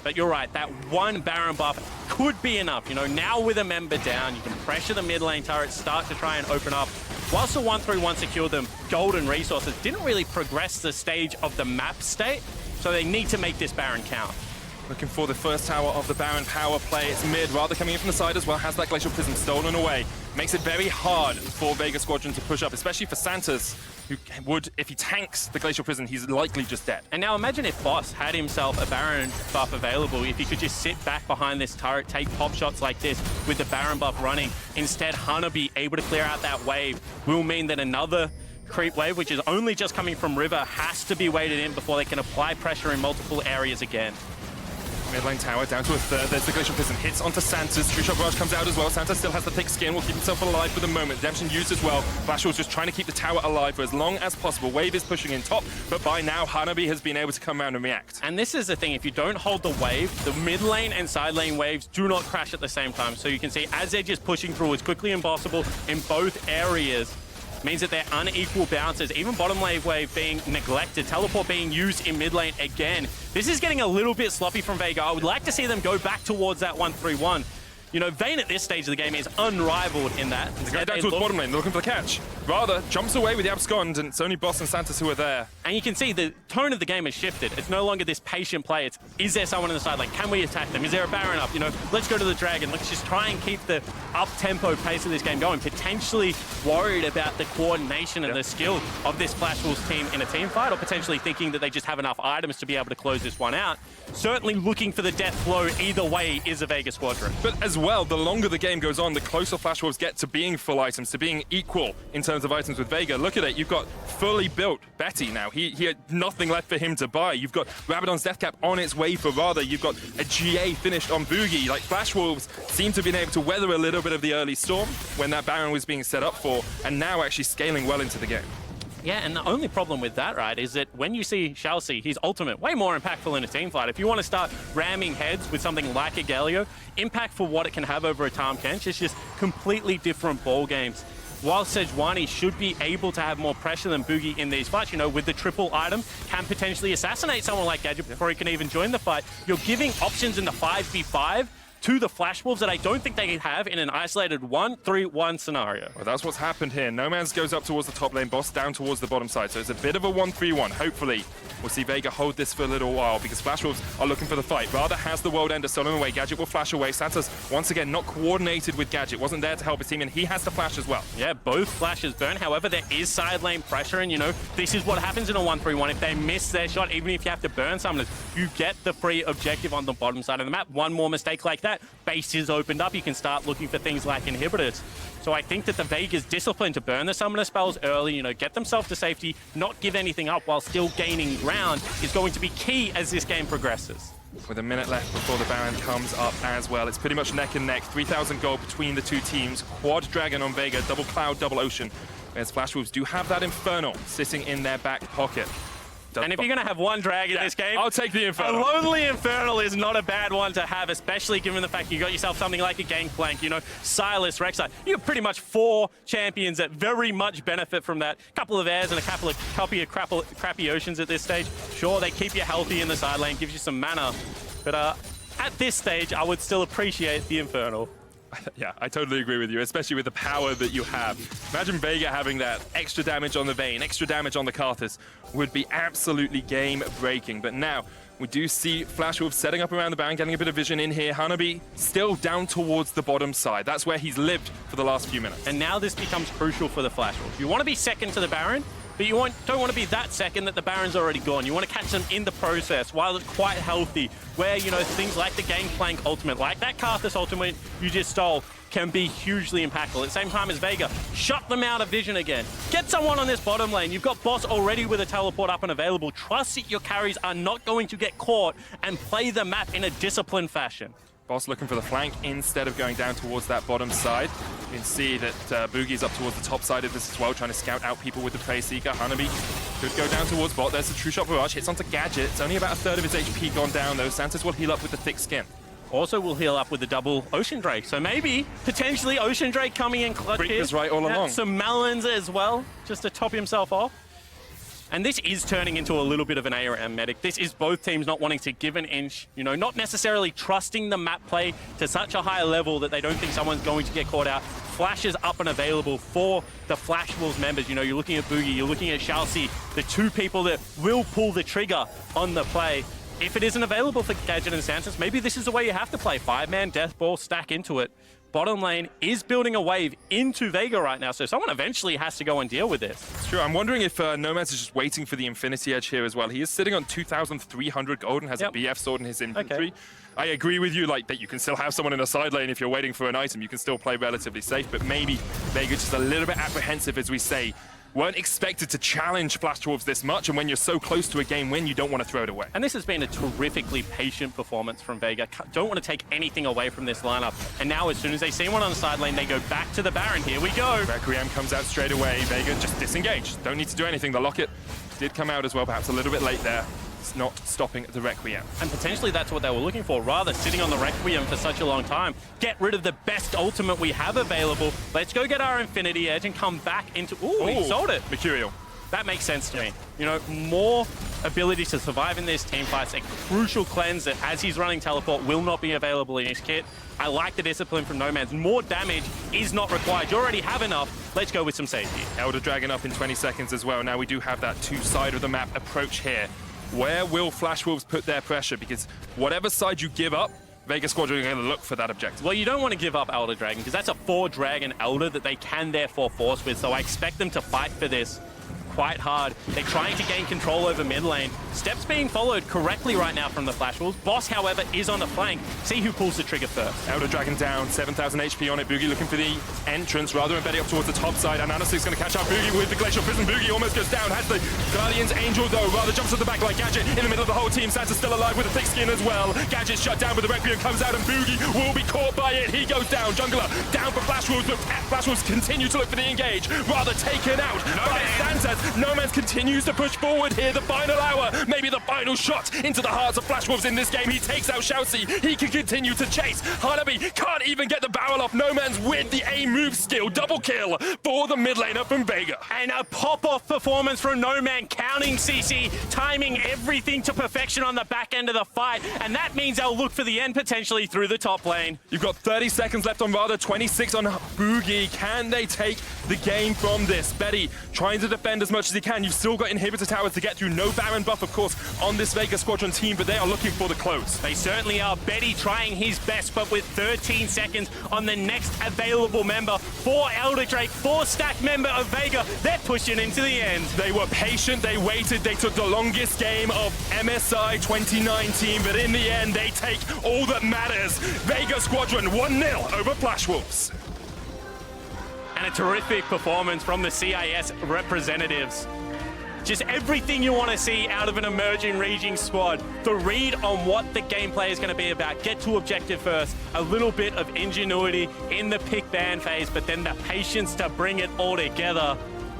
[SPEAKER 3] But you're right, that 1 Baron buff could be enough. You know, now with a member down, you can pressure the mid lane turrets, start to try and open up. Whilst the 1-3-1 secured them golden resources, didn't really progress the stage of the map state, so they need to make this Baron count.
[SPEAKER 2] Looking for the first tower of the Baron power play. It's mid, rather coming in from the side as well. Has that Glacial Prism stolen away. Makes it very hard for Vega Squadron to push up, especially for Santos, who would, if he tanks the Glacial Prison, he's likely just dead.
[SPEAKER 3] And now imagine if Boss had himself a Baron buff available, if he could just sit back behind this turret, take pop shots like this with the Baron buff running. Instead, Hanabi able to clear out that wave will mean that another creep wave, which is only just coming from River, has to be weighted in before they can apply pressure in multiple areas again.
[SPEAKER 2] Mid lane tower down to a third. There's the Glacial Prison. Hits onto Santos. True Shot Barrage comes out as well. Santos still has the thick skin. Will keep himself alive for the moment. Redemption used as well. Flash was just trying to keep the tower alive for as long as possible. Wave is pushing in top, but by now, Hanabi has been able to come around and react.
[SPEAKER 3] And this is the thing. If you don't hold the wave, the mid lane and side lane waves do not crash at the same time. So you can see as they're just pushing through as quickly as possible in both areas, means that they're unequal bounces. Even bottom lane wave being neglected, teleport being used in mid lane again. This is getting a little bit sloppy from Vega. I would like to see them go back towards that 1-3-1. You know, Vayne at this stage of the game is unrivaled in that.
[SPEAKER 2] They go down towards bottom lane, they're looking for the catch. Rather, jumps away with the abscond, and it's only Boss and Santos who are there.
[SPEAKER 3] And you can see the tone of the game has shifted. It's no longer this patient play. It's, is there someone on the side? Like, can we attack them? Is there a Baron up? You know, let's go to the Dragon. Let's just try and keep the up-tempo pace of this game going. Potentially worried about the coordination and the skill of this Flash Wolves team in a team fight, or potentially thinking that they just have enough items to be able to close this one out. Certainly looking for the death blow either way is a Vega Squadron.
[SPEAKER 2] But as well, the longer the game goes on, the closer Flash Wolves get to being full items, to being equal in terms of items with Vega. Look at it, you've got fully built Betty now. He had nothing left for him to buy. You've got Rabadon's Death Cap on its way for Rather. You've got a GA finished on Boogie. Like, Flash Wolves seem to have been able to weather a little bit of the early storm when that Baron was being set up for, and now actually scaling well into the game.
[SPEAKER 3] Yeah, and the only problem with that, right, is that when you see Chelsea, his ultimate, way more impactful in a team fight. If you want to start ramming heads with something like a Galio, impact for what it can have over a Tahm Kench is just completely different ball games. While Sejuani should be able to have more pressure than Boogie in these fights, you know, with the triple item, can potentially assassinate someone like Gadget before he can even join the fight. You're giving options in the 5v5 to the Flash Wolves that I don't think they have in an isolated 1-3-1 scenario.
[SPEAKER 2] Well, that's what's happened here. Nomads goes up towards the top lane, Boss down towards the bottom side. So it's a bit of a 1-3-1. Hopefully, we'll see Vega hold this for a little while because Flash Wolves are looking for the fight. Rather has the World Ender stolen away. Gadget will flash away. Santos, once again, not coordinated with Gadget. Wasn't there to help his team, and he has to flash as well.
[SPEAKER 3] Yeah, both flashes burn. However, there is side lane pressure, and, you know, this is what happens in a 1-3-1. If they miss their shot, even if you have to burn summoners, you get the free objective on the bottom side of the map. One more mistake like that, base is opened up. You can start looking for things like inhibitors. So I think that the Vega's discipline to burn the summoner spells early, you know, get themselves to safety, not give anything up while still gaining ground is going to be key as this game progresses.
[SPEAKER 2] With a minute left before the Baron comes up as well. It's pretty much neck and neck. 3,000 gold between the two teams. Quad Dragon on Vega, double Cloud, double Ocean. Whereas Flash Wolves do have that Infernal sitting in their back pocket.
[SPEAKER 3] And if you're going to have one drag in this game,
[SPEAKER 2] I'll take the Infernal.
[SPEAKER 3] A lonely Infernal is not a bad one to have, especially given the fact you got yourself something like a Gangplank, you know, Silas, Rek'Sai. You have pretty much 4 champions that very much benefit from that. A couple of airs and a couple of crappy oceans at this stage. Sure, they keep you healthy in the side lane, gives you some mana. But at this stage, I would still appreciate the Infernal.
[SPEAKER 2] Yeah, I totally agree with you, especially with the power that you have. Imagine Vega having that extra damage on the Vayne, extra damage on the Karthus would be absolutely game-breaking. But now, we do see Flash Wolves setting up around the Baron, getting a bit of vision in here. Hanabi still down towards the bottom side. That's where he's lived for the last few minutes.
[SPEAKER 3] And now this becomes crucial for the Flash Wolves. You want to be second to the Baron, but you don't want to be that second that the Baron's already gone. You want to catch them in the process while it's quite healthy, where, you know, things like the Gangplank ultimate, like that Karthus ultimate you just stole, can be hugely impactful. At the same time as Vega, shut them out of vision again. Get someone on this bottom lane. You've got Boss already with a teleport up and available. Trust that your carries are not going to get caught and play the map in a disciplined fashion.
[SPEAKER 2] Boss looking for the flank instead of going down towards that bottom side. You can see that Boogie's up towards the top side of this as well, trying to scout out people with the Prey Seeker. Hanabi could go down towards bot. There's the True Shot Barrage, hits onto Gadget. It's only about a third of his HP gone down though. Santos will heal up with the Thick Skin.
[SPEAKER 3] Also will heal up with the double Ocean Drake. So maybe, potentially, Ocean Drake coming in clutch here.
[SPEAKER 2] Reap was right all along.
[SPEAKER 3] Some Melons as well, just to top himself off. And this is turning into a little bit of an ARM medic. This is both teams not wanting to give an inch, you know, not necessarily trusting the map play to such a high level that they don't think someone's going to get caught out. Flash is up and available for the Flash Wolves members. You know, you're looking at Boogie, you're looking at Chelsea, the 2 people that will pull the trigger on the play. If it isn't available for Gadget and Santos, maybe this is the way you have to play. 5-man Death Ball, stack into it. Bottom lane is building a wave into Vega right now, so someone eventually has to go and deal with this.
[SPEAKER 2] It's true. I'm wondering if Nomads is just waiting for the Infinity Edge here as well. He is sitting on 2,300 gold and has a BF sword in his inventory. Okay. I agree with you, like, that you can still have someone in a side lane if you're waiting for an item. You can still play relatively safe, but maybe Vega's just a little bit apprehensive, as we say. Weren't expected to challenge Flash Wolves this much, and when you're so close to a game win, you don't want to throw it away.
[SPEAKER 3] And this has been a terrifically patient performance from Vega. Don't want to take anything away from this lineup. And now, as soon as they see one on the side lane, they go back to the Baron. Here we go.
[SPEAKER 2] Requiem comes out straight away. Vega just disengaged. Don't need to do anything. The Locket did come out as well, perhaps a little bit late there. It's not stopping the Requiem.
[SPEAKER 3] And potentially that's what they were looking for, rather sitting on the Requiem for such a long time. Get rid of the best ultimate we have available. Let's go get our Infinity Edge and come back into... Ooh, he sold it.
[SPEAKER 2] Mercurial.
[SPEAKER 3] That makes sense to me. You know, more ability to survive in this team fights, a crucial cleanse that as he's running teleport will not be available in his kit. I like the discipline from Nomads. More damage is not required. You already have enough. Let's go with some safety.
[SPEAKER 2] Elder Dragon up in 20 seconds as well. Now we do have that two-side of the map approach here. Where will Flash Wolves put their pressure? Because whatever side you give up, Vega Squadron are going to look for that objective.
[SPEAKER 3] Well, you don't want to give up Elder Dragon because that's a 4-Dragon Elder that they can therefore force with. So I expect them to fight for this quite hard. They're trying to gain control over mid lane. Steps being followed correctly right now from the Flash Wolves. Boss, however, is on the flank. See who pulls the trigger first.
[SPEAKER 2] Elder Dragon down, 7,000 HP on it. Boogie looking for the entrance rather than betting up towards the top side. And Anasic's going to catch out Boogie with the Glacial Prison. Boogie almost goes down, has the Guardian's Angel though, rather jumps at the back like Gadget in the middle of the whole team. Santa's still alive with a thick skin as well. Gadget's shut down, but the Requiem comes out and Boogie will be caught by it. He goes down. Jungler down for Flash Wolves, but Flash Wolves continue to look for the engage. Rather taken out by Santas. Nomads continues to push forward here. The final hour, maybe the final shot into the hearts of Flash Wolves in this game. He takes out Shoutzy. He can continue to chase. Hanabi can't even get the barrel off. Nomads with the A move skill. Double kill for the mid laner from Vega.
[SPEAKER 3] And a pop-off performance from Nomad, counting CC, timing everything to perfection on the back end of the fight. And that means they'll look for the end potentially through the top lane.
[SPEAKER 2] You've got 30 seconds left on Radha, 26 on Boogie. Can they take the game from this? Betty trying to defend as much as he can. You've still got inhibitor towers to get through. No Baron buff, of course, on this Vega Squadron team, but they are looking for the close.
[SPEAKER 3] They certainly are. Betty trying his best, but with 13 seconds on the next available member for Elder Drake, 4-stack member of Vega, they're pushing into the end.
[SPEAKER 2] They were patient, they waited, they took the longest game of MSI 2019, but in the end, they take all that matters. Vega Squadron 1-0 over Flash Wolves.
[SPEAKER 3] And a terrific performance from the CIS representatives. Just everything you want to see out of an emerging region squad. The read on what the gameplay is going to be about. Get to objective first. A little bit of ingenuity in the pick ban phase, but then the patience to bring it all together.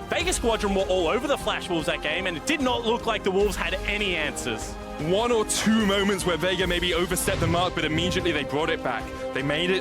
[SPEAKER 3] Vega Squadron were all over the Flash Wolves that game, and it did not look like the Wolves had any answers.
[SPEAKER 2] One or two moments where Vega maybe overstepped the mark, but immediately they brought it back. They made it